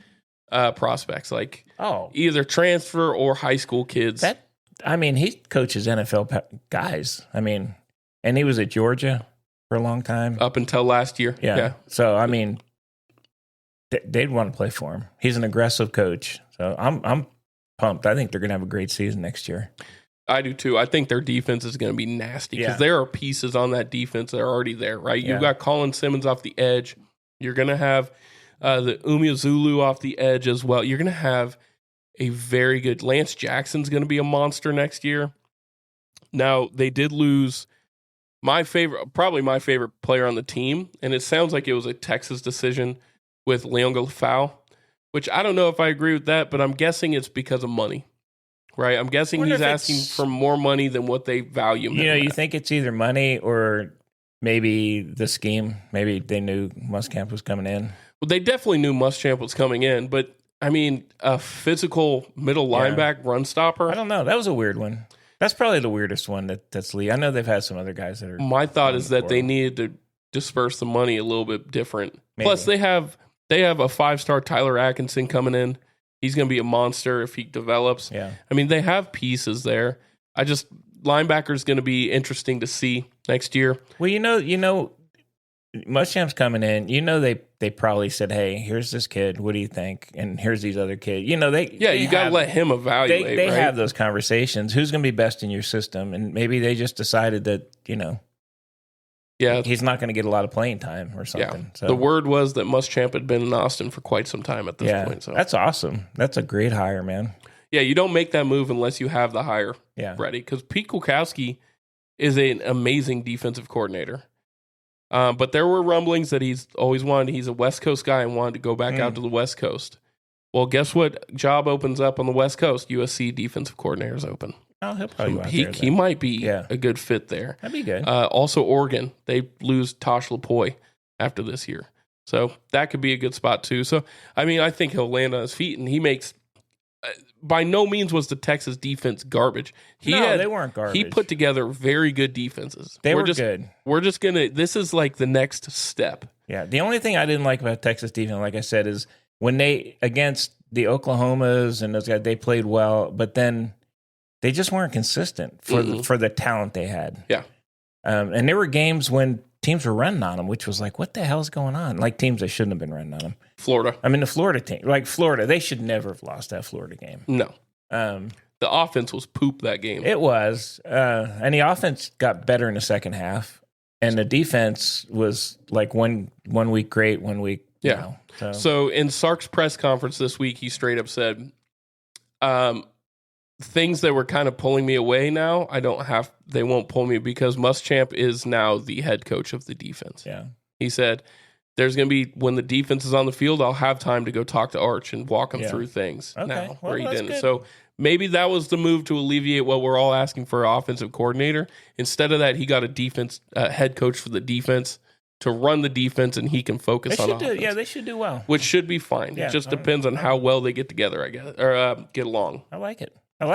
prospects? Like either transfer or high school kids? He coaches NFL guys. And he was at Georgia for a long time. Up until last year. Yeah. So, they'd want to play for him. He's an aggressive coach. So I'm pumped. I think they're going to have a great season next year. I do too. I think their defense is going to be nasty because there are pieces on that defense that are already there, right? You've got Colin Simmons off the edge. You're going to have the Umeozulu off the edge as well. You're going to have a very good Lance Jackson's going to be a monster next year. Now, they did lose probably my favorite player on the team, and it sounds like it was a Texas decision with Leon Galfau, which I don't know if I agree with that, but I'm guessing it's because of money, right? I'm guessing he's asking for more money than what they value him. You think it's either money or maybe the scheme. Maybe they knew Muschamp was coming in. Well, they definitely knew Muschamp was coming in, but a physical middle linebacker run stopper. I don't know. That was a weird one. That's probably the weirdest one that's Lee. I know they've had some other guys that are. My thought is that they needed to disperse the money a little bit different. Maybe. Plus, they have a 5-star Tyler Atkinson coming in. He's going to be a monster if he develops. Yeah. They have pieces there. Linebacker's going to be interesting to see next year. Well, Muschamp's coming in. They probably said, "Hey, here's this kid. What do you think?" And here's these other kids. You got to let him evaluate. They have those conversations. Who's going to be best in your system? And maybe they just decided that he's not going to get a lot of playing time or something. Yeah. So the word was that Muschamp had been in Austin for quite some time at this point. So that's awesome. That's a great hire, man. Yeah, you don't make that move unless you have the hire ready. Because Pete Kulkowski is an amazing defensive coordinator. But there were rumblings that he's a West Coast guy and wanted to go back out to the West Coast. Well, guess what job opens up on the West Coast? USC defensive coordinator's open. Oh, he'll probably go out there, he might be a good fit there. That'd be good. Also, Oregon, they lose Tosh Lapoy after this year. So that could be a good spot too. So, I think he'll land on his feet, and he makes by no means was the Texas defense garbage. They weren't garbage. He put together very good defenses. They were good. We're just going to – this is like the next step. Yeah. The only thing I didn't like about Texas defense, like I said, is when they – against the Oklahomas and those guys, they played well, but then they just weren't consistent for the talent they had. Yeah. And there were games when teams were running on them, which was like, what the hell's going on? Like teams that shouldn't have been running on them. Florida. The Florida team. Like Florida, they should never have lost that Florida game. No. The offense was poop that game. It was. And the offense got better in the second half. And the defense was like one week great, 1 week. Yeah. So in Sark's press conference this week, he straight up said, things that were kind of pulling me away now, they won't pull me because Muschamp is now the head coach of the defense. Yeah. He said, there's going to be, when the defense is on the field, I'll have time to go talk to Arch and walk him through things now where he didn't. Good. So maybe that was the move to alleviate what we're all asking for an offensive coordinator. Instead of that, he got a defense head coach for the defense to run the defense, and he can focus on offense. They should do well. Which should be fine. Yeah, it just depends on how well they get together, I guess, or get along. I like it. All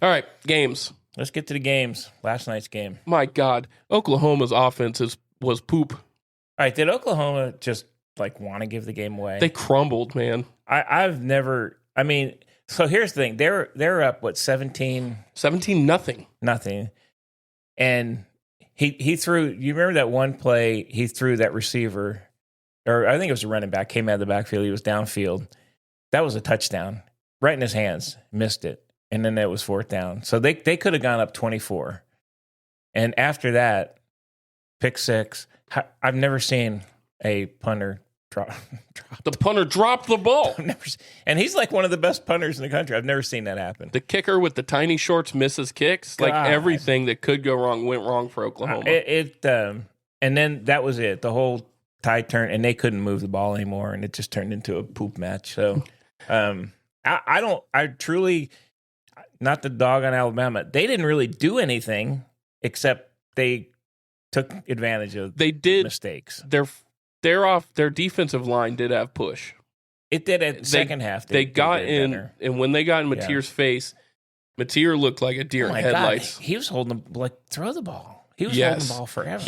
right, games. Let's get to the games. Last night's game. My God, Oklahoma's offense was poop. All right, did Oklahoma just want to give the game away? They crumbled, man. I've never. So here's the thing. They're up 17 nothing. Nothing. And he threw. You remember that one play? He threw that receiver, or I think it was a running back. Came out of the backfield. He was downfield. That was a touchdown. Right in his hands. Missed it. And then it was fourth down. So they could have gone up 24. And after that, pick six. I've never seen a punter The punter dropped the ball. And he's like one of the best punters in the country. I've never seen that happen. The kicker with the tiny shorts misses kicks. God. Like everything that could go wrong went wrong for Oklahoma. And then that was it. The whole tide turned, and they couldn't move the ball anymore, and it just turned into a poop match. So I truly, not the dog on Alabama, they didn't really do anything except they took advantage of mistakes. Their defensive line did have push. It did at the second half. They got in, better. and when they got in Mateer's face, Mateer looked like a deer in headlights. God. He was holding throw the ball. He was holding the ball forever.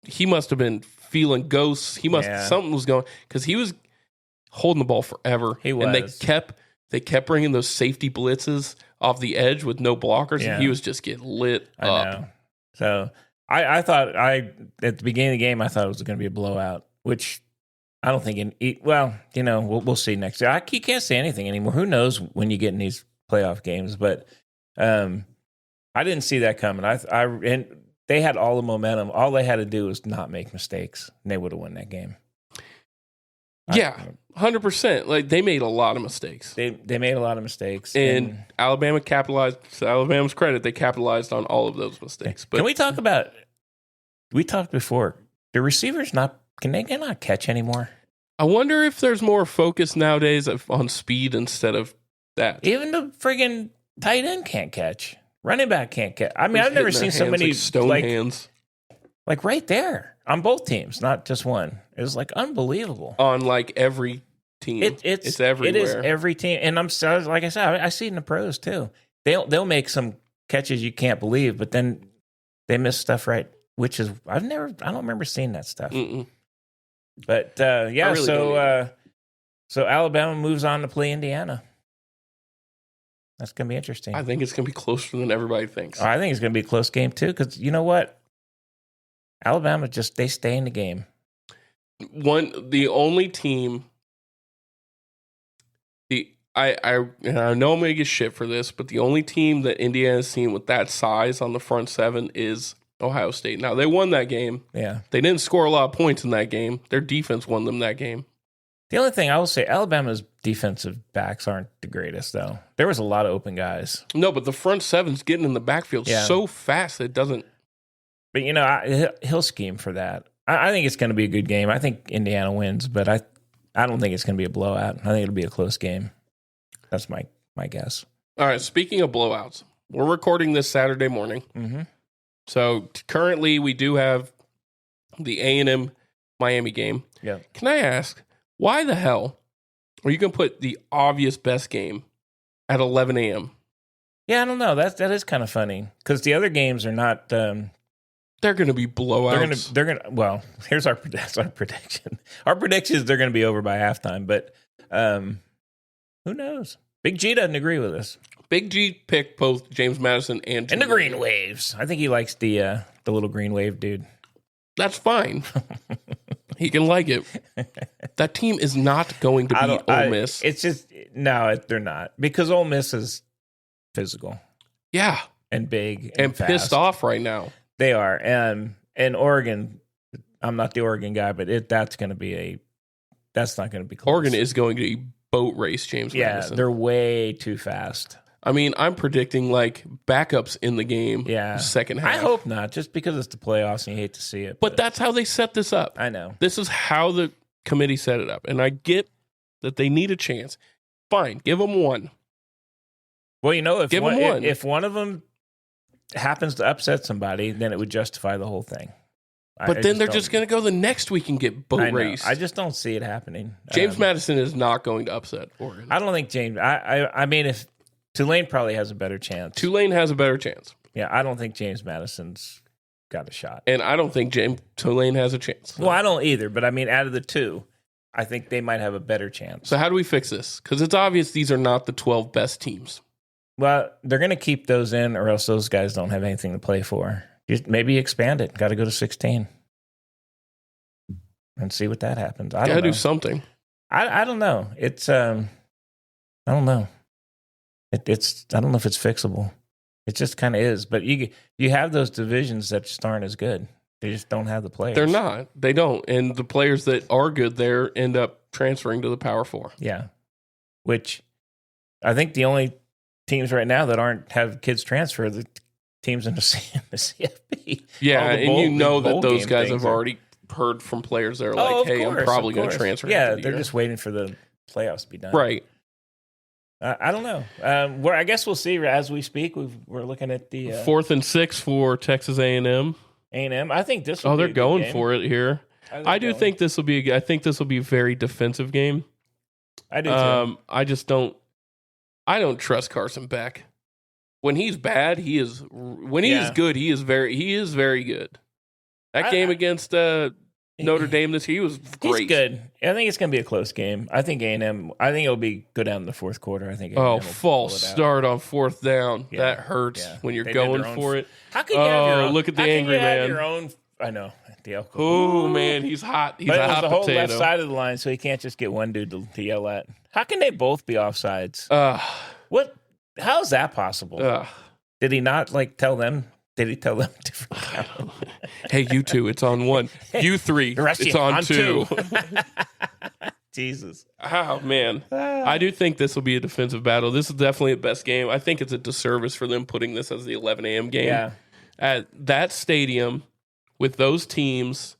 He must have been feeling ghosts. Something was going, because he was holding the ball forever. He was. And they kept bringing those safety blitzes off the edge with no blockers, and he was just getting lit up. I know. So I thought at the beginning of the game, I thought it was going to be a blowout, which I don't think. We'll see next year. You can't say anything anymore. Who knows when you get in these playoff games? But I didn't see that coming. And they had all the momentum. All they had to do was not make mistakes, and they would have won that game. Yeah, 100%. Like, they made a lot of mistakes. They made a lot of mistakes, and Alabama capitalized. To Alabama's credit, they capitalized on all of those mistakes. But can we talk about? We talked before. The receivers can they not catch anymore? I wonder if there's more focus nowadays on speed instead of that. Even the friggin' tight end can't catch. Running back can't catch. I mean, I've never seen so many stone hands. Like right there on both teams, not just one. It was like unbelievable. On like every team. It's everywhere. It is every team. And like I said, I see it in the pros too. They'll make some catches you can't believe, but then they miss stuff right, which is I don't remember seeing that stuff. Mm-mm. But so Alabama moves on to play Indiana. That's going to be interesting. I think it's going to be closer than everybody thinks. I think it's going to be a close game too, because you know what? Alabama they stay in the game. The only team. I know I'm going to get shit for this, but the only team that Indiana's seen with that size on the front seven is Ohio State. Now, they won that game. Yeah. They didn't score a lot of points in that game. Their defense won them that game. The only thing I will say, Alabama's defensive backs aren't the greatest, though. There was a lot of open guys. No, but the front seven's getting in the backfield so fast it doesn't. But, he'll scheme for that. I think it's going to be a good game. I think Indiana wins, but I don't think it's going to be a blowout. I think it'll be a close game. That's my guess. All right, speaking of blowouts, we're recording this Saturday morning. Mm-hmm. So currently we do have the A&M Miami game. Yeah. Can I ask, why the hell are you going to put the obvious best game at 11 a.m.? Yeah, I don't know. That is kind of funny because the other games are not. They're going to be blowouts. They're going to. Well, that's our prediction. Our prediction is they're going to be over by halftime. But who knows? Big G doesn't agree with us. Big G picked both James Madison and the Green Waves. I think he likes the little Green Wave dude. That's fine. He can like it. That team is not going to beat Ole Miss. It's just they're not, because Ole Miss is physical. Yeah, and big and fast. Pissed off right now. They are, and Oregon. I'm not the Oregon guy, but that's not going to be close. Oregon is going to boat race James Madison. Yeah, they're way too fast. I mean, I'm predicting like backups in the game. Yeah, second half. I hope not, just because it's the playoffs and you hate to see it. But that's how they set this up. I know. This is how the committee set it up, and I get that they need a chance. Fine, give them one. Well, if one of them happens to upset somebody, then it would justify the whole thing. But then they're just going to go the next week and get boat raced. I just don't see it happening. James Madison is not going to upset Oregon. I don't think James. I mean, if Tulane probably has a better chance. Tulane has a better chance. Yeah, I don't think James Madison's got a shot. And I don't think Tulane has a chance. Well, I don't either. But I mean, out of the two, I think they might have a better chance. So how do we fix this? Because it's obvious these are not the 12 best teams. Well, they're going to keep those in, or else those guys don't have anything to play for. Maybe expand it. Got to go to 16 and see what that happens. I got to do something. I don't know. It's I don't know. It's I don't know if it's fixable. It just kind of is. But you have those divisions that just aren't as good. They just don't have the players. They're not. They don't. And the players that are good there end up transferring to the Power 4. Yeah. Which I think the only teams right now that have kids transfer, the teams in the CFP. Yeah, and that those guys have already heard from players that are like, hey, I'm probably going to transfer. Yeah, they're just waiting for the playoffs to be done. Right. I don't know. I guess we'll see as we speak. We're looking at the 4th and 6 for Texas A&M. A&M. I think this will be they're a good going game. for it here. I think this will be a very defensive game. I do too. I just don't trust Carson Beck. When he's bad, he is. When he is good, he is very good. That game against Notre Dame this year, he was great. He's good. I think it's going to be a close game. I think A&M. I think it'll go down in the fourth quarter. I think. False start on 4th down. Yeah. That hurts when you're going for it. How can you have your own? Look at the angry man. Your own. I know. Oh man, he's hot. He's but a hot the whole potato. Left side of the line, so he can't just get one dude to yell at. How can they both be offsides? What? How is that possible? Did he not tell them? Did he tell them different? Hey, you two, it's on 1. You 3, it's on 2. Jesus. Oh, man. I do think this will be a defensive battle. This is definitely the best game. I think it's a disservice for them putting this as the 11 a.m. game. Yeah. At that stadium with those teams,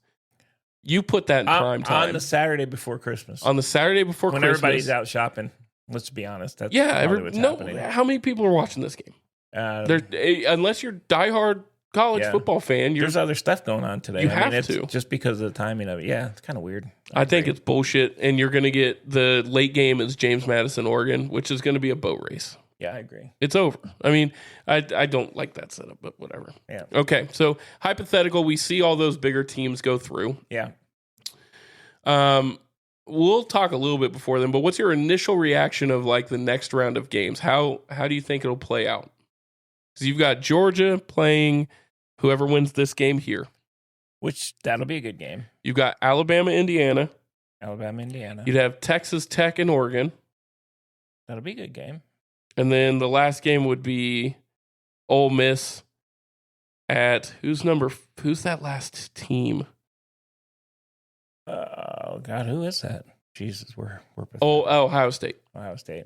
you put that in prime time. On the Saturday before Christmas. On the Saturday before when Christmas. Everybody's out shopping. Let's be honest. That's happening. How many people are watching this game? Unless you're a diehard college football fan, there's other stuff going on today. You have to. Just because of the timing of it. Yeah, it's kind of weird. I think it's bullshit, and you're going to get the late game is James Madison, Oregon, which is going to be a boat race. Yeah, I agree. It's over. I mean, I don't like that setup, but whatever. Yeah. Okay, so hypothetical, we see all those bigger teams go through. Yeah. We'll talk a little bit before then, but what's your initial reaction of the next round of games? How do you think it'll play out? Because you've got Georgia playing whoever wins this game here. Which, that'll be a good game. You've got Alabama, Indiana. You'd have Texas Tech and Oregon. That'll be a good game. And then the last game would be Ole Miss at who's that last team? Oh God, who is that? Jesus, we're Ohio State. Ohio State.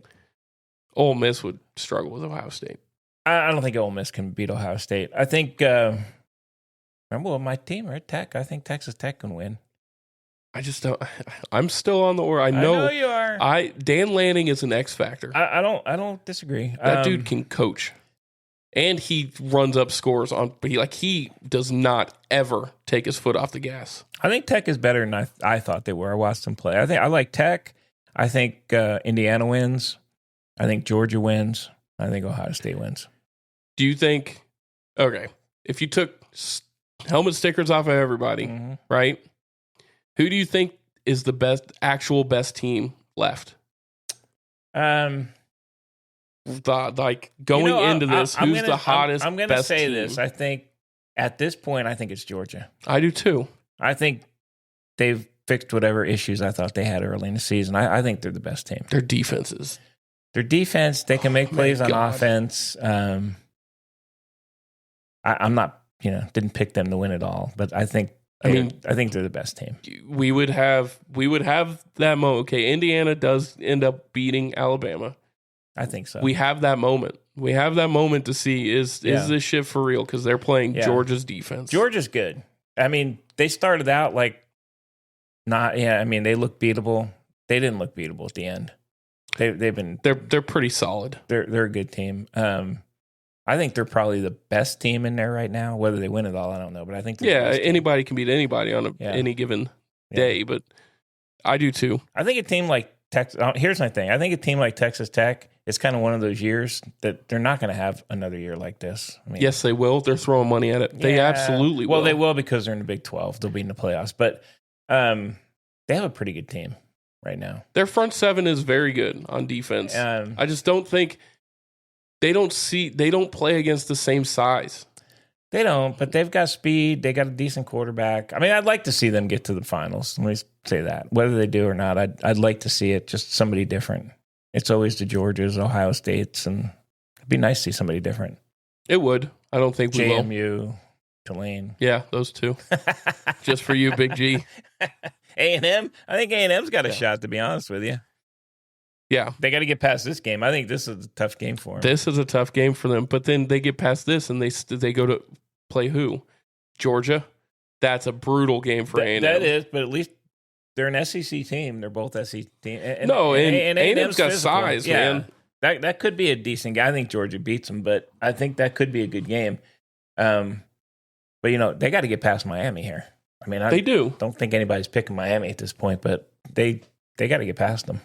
Ole Miss would struggle with Ohio State. I don't think Ole Miss can beat Ohio State. I think remember my team, right? Tech. I think Texas Tech can win. I just don't. I'm still on the order. I know you are. Dan Lanning is an X factor. I don't disagree. That dude can coach, and he runs up scores on. But he does not ever take his foot off the gas. I think Tech is better than I thought they were. I watched them play. I like Tech. I think Indiana wins. I think Georgia wins. I think Ohio State wins. Do you think? Okay, if you took helmet stickers off of everybody, right? Who do you think is the best team left? Going into this, who's the hottest? I'm going to say this. I think at this point, I think it's Georgia. I do too. I think they've fixed whatever issues I thought they had early in the season. I think they're the best team. Their defense, they can make plays on offense. I'm not, didn't pick them to win it all, but I think they're the best team. We would have that moment. Okay, Indiana does end up beating Alabama. I think so. We have that moment. We have that moment to see is this shit for real? Because they're playing Georgia's defense. Georgia's good. I mean, they started out they look beatable. They didn't look beatable at the end. They're pretty solid. They're a good team. I think they're probably the best team in there right now. Whether they win it all, I don't know. But I think anybody can beat anybody on any given day. But I do too. I think a team like Texas. Here's my thing. I think a team like Texas Tech is kind of one of those years that they're not going to have another year like this. I mean, yes, they will. They're throwing money at it. They absolutely will. Well, they will because they're in the Big 12. They'll be in the playoffs. But they have a pretty good team right now. Their front seven is very good on defense. I just don't think. They don't play against the same size. They don't, but they've got speed. They got a decent quarterback. I mean, I'd like to see them get to the finals. Let me say that. Whether they do or not, I'd like to see it. Just somebody different. It's always the Georgias, Ohio States, and it'd be nice to see somebody different. It would. I don't think we will. JMU. Tulane. Yeah, those two. Just for you, Big G. A&M? I think A&M's got a shot, to be honest with you. Yeah. They got to get past this game. I think this is a tough game for them. This is a tough game for them. But then they get past this and they go to play who? Georgia? That's a brutal game for A&M. That is, but at least they're an SEC team. They're both SEC teams. And A&M's got physical size, man. That could be a decent game. I think Georgia beats them, but I think that could be a good game. But, they got to get past Miami here. I mean, they do. Don't think anybody's picking Miami at this point, but they got to get past them.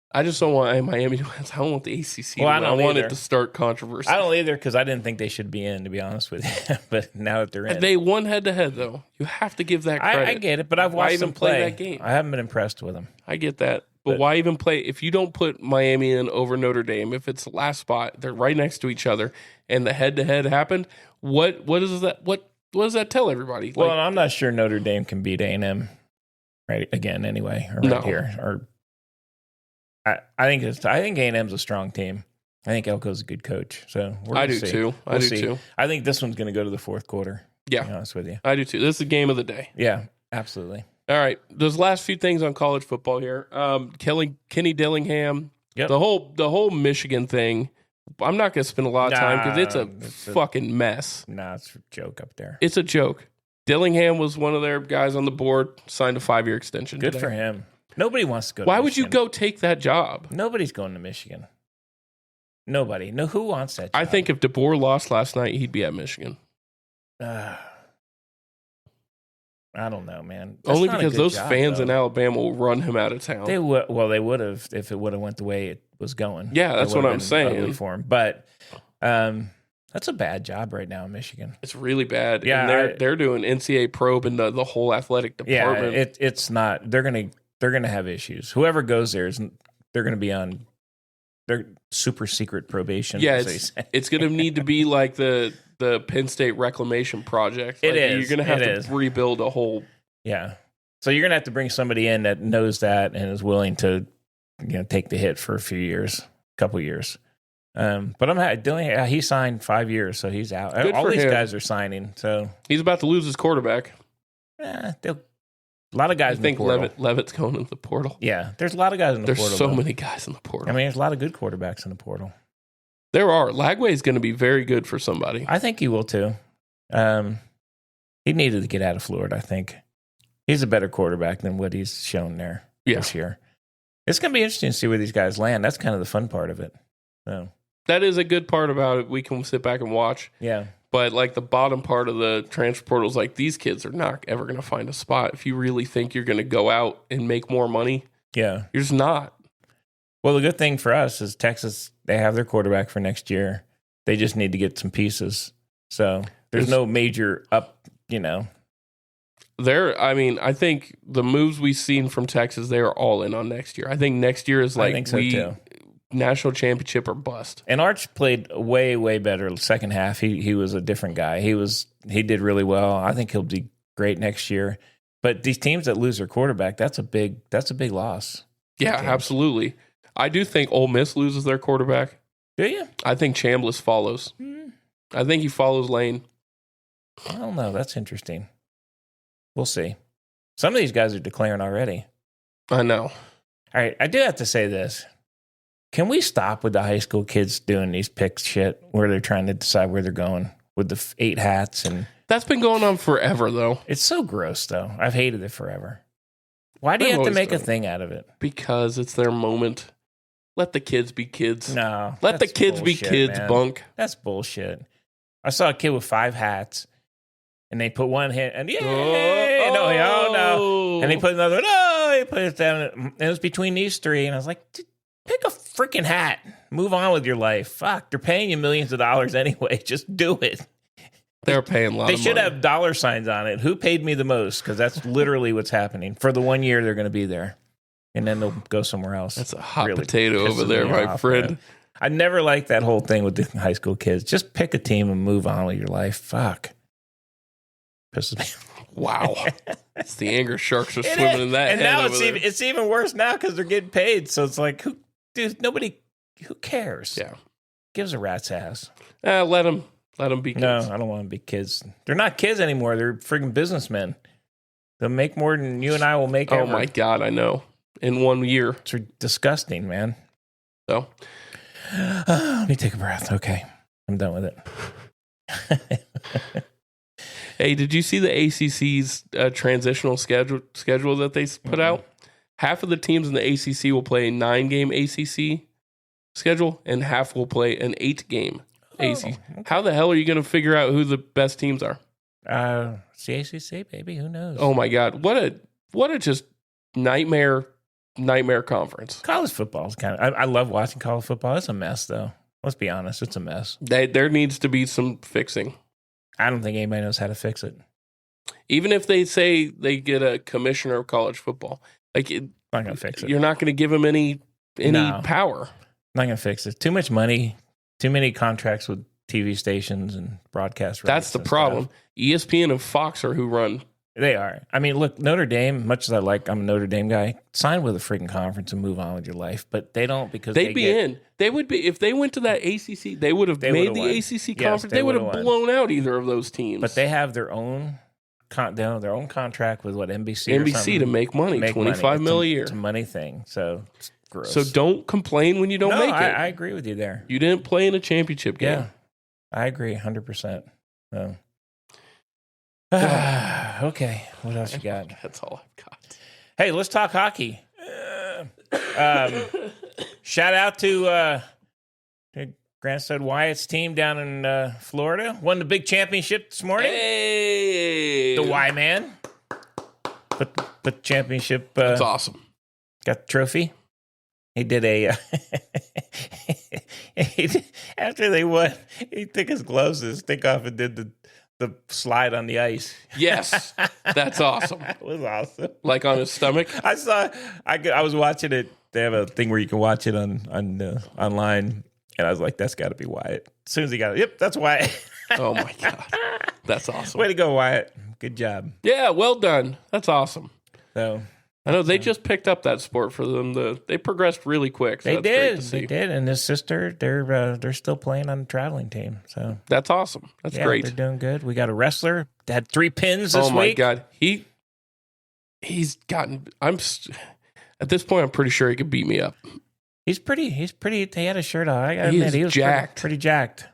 I just don't want Miami to win. I don't want the ACC to win. I want it to start controversy. I don't either because I didn't think they should be in, to be honest with you. But now that they're in. They won head-to-head, though. You have to give that credit. I get it, but I've watched them play that game. I haven't been impressed with them. I get that. But why even play? If you don't put Miami in over Notre Dame, if it's the last spot, they're right next to each other, and the head-to-head happened, what does that tell everybody? Well, I'm not sure Notre Dame can beat A&M right again anyway, or here. Or I think A&M's a strong team. I think Elko's a good coach. So I do too. I do too. I think this one's going to go to the fourth quarter. Yeah, to be honest with you, I do too. This is the game of the day. Yeah, absolutely. All right, those last few things on college football here. Kenny Dillingham, the whole Michigan thing. I'm not going to spend a lot of time because it's a fucking mess. Nah, it's a joke up there. It's a joke. Dillingham was one of their guys on the board, signed a 5-year extension. Good for him. Nobody wants to go to Why Michigan. would you go take that job? Nobody's going to Michigan. Nobody. No, who wants that job? I think if DeBoer lost last night, he'd be at Michigan. I don't know, man. That's only because those fans in Alabama will run him out of town. They would. Well, they would have if it would have went the way it was going. Yeah, that's what I'm saying. For him. But that's a bad job right now in Michigan. It's really bad. Yeah, and they're doing NCAA probe in the whole athletic department. Yeah, it's not. They're gonna have issues. Whoever goes there they're gonna be on their super secret probation. Yeah, it's gonna need to be like the Penn State reclamation project. Like, you're gonna have to rebuild a whole. Yeah, so you're gonna have to bring somebody in that knows that and is willing to, take the hit for a couple years. But he signed 5 years, so he's out. Good All these him. guys are signing, so he's about to lose his quarterback. A lot of guys in the portal. Levitt's going into the portal. Yeah, there's a lot of guys in the portal. There's so many guys in the portal. I mean, there's a lot of good quarterbacks in the portal. There are. Lagway is going to be very good for somebody. I think he will too. He needed to get out of Florida, I think. He's a better quarterback than what he's shown there this year. It's going to be interesting to see where these guys land. That's kind of the fun part of it. So. That is a good part about it. We can sit back and watch. Yeah. But like the bottom part of the transfer portal is like these kids are not ever going to find a spot. If you really think you're going to go out and make more money, you're just not. Well, the good thing for us is Texas, they have their quarterback for next year. They just need to get some pieces. So there's no major up, I think the moves we've seen from Texas, they are all in on next year. I think next year is like I think so too. National championship or bust. And Arch played way, way better second half. He was a different guy. He did really well. I think he'll be great next year. But these teams that lose their quarterback, that's a big loss. Yeah, absolutely. I do think Ole Miss loses their quarterback. Do you? I think Chambliss follows. I think he follows Lane. I don't know. That's interesting. We'll see. Some of these guys are declaring already. I know. All right. I do have to say this. Can we stop with the high school kids doing these pick shit where they're trying to decide where they're going with the 8 hats? And that's been going on forever, though. It's so gross, though. I've hated it forever. Why do you have to make a thing out of it? Because it's their moment. Let the kids be kids. No. Let the kids be kids, man. Bunk. That's bullshit. I saw a kid with 5 hats, and they put one hand, and no. And they put another, no. He put it down, and it was between these 3, and I was like, pick a freaking hat. Move on with your life. Fuck, they're paying you millions of dollars anyway. Just do it. They're paying a lot of money. They should have dollar signs on it. Who paid me the most? Because that's literally what's happening. For the 1 year they're going to be there. And then they'll go somewhere else. That's a hot potato over there, my friend. Man. I never liked that whole thing with the high school kids. Just pick a team and move on with your life. Fuck. Pisses me. Wow. It's the anger sharks are swimming in that. And now it's even worse now because they're getting paid. So it's like, who cares? Yeah. Gives a rat's ass. Let them. Let them be kids. No, I don't want to be kids. They're not kids anymore. They're freaking businessmen. They'll make more than you and I will make. Oh ever. my God, I know. In 1 year. It's disgusting, man. So, let me take a breath. Okay, I'm done with it. hey, did you see the ACC's transitional schedule that they put out? Half of the teams in the ACC will play a 9-game ACC schedule, and half will play an 8-game ACC. Okay. How the hell are you going to figure out who the best teams are? CACC, baby. Who knows? Oh my God, what a just nightmare conference. College football is kind of. I love watching college football. It's a mess, though. Let's be honest, it's a mess. There needs to be some fixing. I don't think anybody knows how to fix it. Even if they say they get a commissioner of college football, like not gonna fix it. You're not going to give them any power. Not gonna fix it. Too much money. Too many contracts with TV stations and broadcast rights. That's the problem. Stuff. ESPN and Fox are who run. They are. I mean, look, Notre Dame, much as I'm a Notre Dame guy, sign with a freaking conference and move on with your life. But they don't because They'd be in. They would be. If they went to that ACC, they would have made the won. ACC conference. They would have blown out either of those teams. But they have their own contract with what, NBC to make money, $25 million a year. It's a money thing. So it's gross. So don't complain when you don't make it. I agree with you there. You didn't play in a championship game. Yeah, I agree 100%. Okay, what else you got? That's all I've got. Hey, let's talk hockey. Shout out to Grandson Wyatt's team down in Florida. Won the big championship this morning. Hey, the Y man. Put the championship. That's awesome. Got the trophy. He did after they won, he took his gloves and stick off and did the slide on the ice. Yes, that's awesome. It was awesome. Like on his stomach. I was watching it. They have a thing where you can watch it on online, and I was like, "That's got to be Wyatt." As soon as he got it, yep, that's Wyatt. Oh my God, that's awesome. Way to go, Wyatt. Good job. Yeah, well done. That's awesome. So I know they just picked up that sport for them. They progressed really quick. So they did, and his sister, they're still playing on the traveling team. So that's awesome. That's great. They're doing good. We got a wrestler that had 3 pins this week. Oh my God, he's gotten. At this point, I'm pretty sure he could beat me up. He's pretty. He had a shirt on. I admit, he was jacked. Pretty jacked.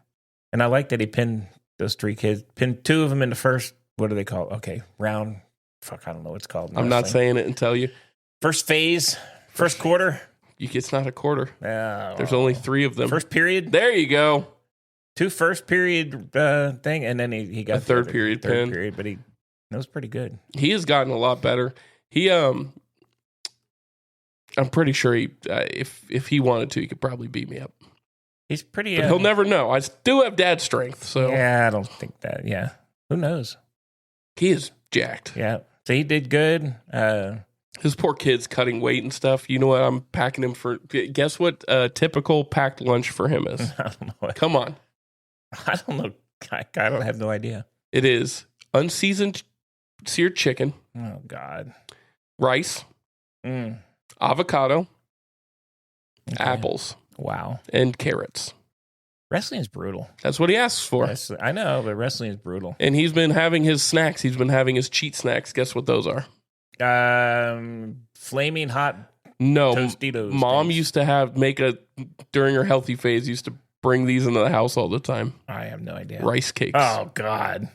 And I like that he pinned those 3 kids. Pinned 2 of them in the first. What do they call it? Okay, round. Fuck, I don't know what it's called. I'm not saying it until you. First phase, first quarter. It's not a quarter. Oh. There's only 3 of them. First period. There you go. 2 first period thing, and then he got a third period pin. But that was pretty good. He has gotten a lot better. I'm pretty sure if he wanted to, he could probably beat me up. He's pretty. But he'll never know. I still have dad strength, so yeah, I don't think that. Yeah, who knows? He is jacked. Yeah, so he did good. His poor kid's cutting weight and stuff. You know what? I'm packing him for. Guess what? A typical packed lunch for him is. I don't know. Come on. I don't know. I don't have no idea. It is unseasoned seared chicken. Oh God. Rice. Avocado. Okay. Apples. Wow. And carrots. Wrestling is brutal. That's what he asks for. I know, but wrestling is brutal. And he's been having his snacks. He's been having his cheat snacks. Guess what those are? Flaming hot. No, Tostitos Mom things. used to during her healthy phase, used to bring these into the house all the time. I have no idea. Rice cakes. Oh God.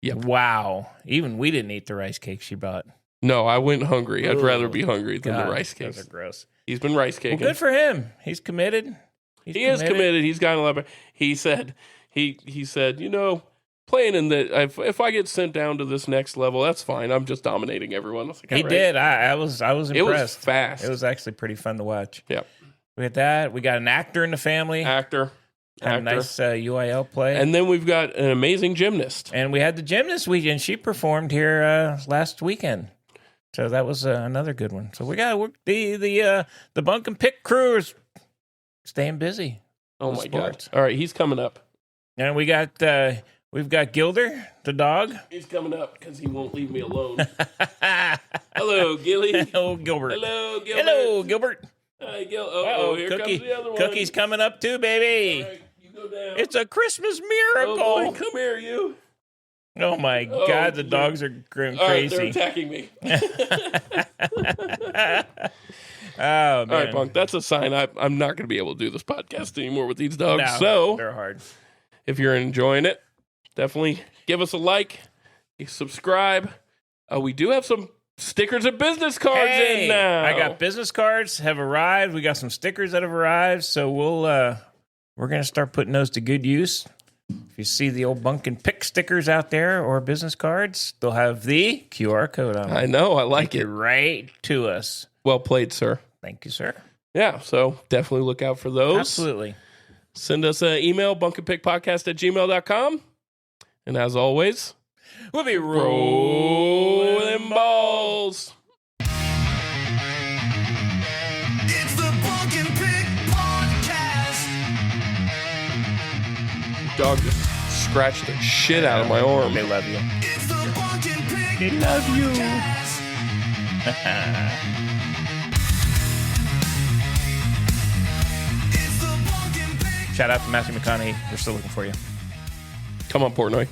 Yep. Wow. Even we didn't eat the rice cakes she bought. No, I went hungry. I'd rather be hungry than the rice cakes. Those are gross. He's been rice caking. Well, good for him. He's committed. He is committed. He's gotten a lot better. He said, playing in the if I get sent down to this next level, that's fine. I'm just dominating everyone. I was like, he did. I was impressed. It was fast. It was actually pretty fun to watch. Yep. We had that. We got an actor in the family. Actor. A nice UIL play. And then we've got an amazing gymnast. And we had the gymnast weekend. She performed here last weekend. So that was another good one. So we got the Bunk and Pick crew is staying busy. Oh my God! All right, he's coming up. And we've got Gilder, the dog. He's coming up because he won't leave me alone. Hello, Gilly. Hello, Gilbert. Hello, Gilbert. Hello, Gilbert. Hi, Gil. Oh, here Cookie. comes the other one. Cookie's coming up too, baby. All right, you go down. It's a Christmas Oh, miracle. boy, come here, you. Oh my God, the dogs are going All right, crazy. they're attacking me. Oh, man. All right, Bunk, that's a sign I'm not going to be able to do this podcast anymore with these dogs. No, So, they're hard. if you're enjoying it, definitely give us a like, subscribe. We do have some stickers and business cards in now. I got business cards have arrived. We got some stickers that have arrived. So we're going to start putting those to good use. If you see the old Bunk and Pick stickers out there or business cards, they'll have the QR code on them. I know. I like it. Right to us. Well played, sir. Thank you, sir. Yeah, so definitely look out for those. Absolutely. Send us an email, bunkandpickpodcast@gmail.com. And as always, We'll be rolling balls. It's the Bunk and Pick podcast. Dog just scratched the shit out of my arm. They love you. It's the Bunk and Pick They love you. podcast. It's the Bunk and Pick. Shout out to Matthew McConaughey. We're still looking for you. Come on, Portnoy.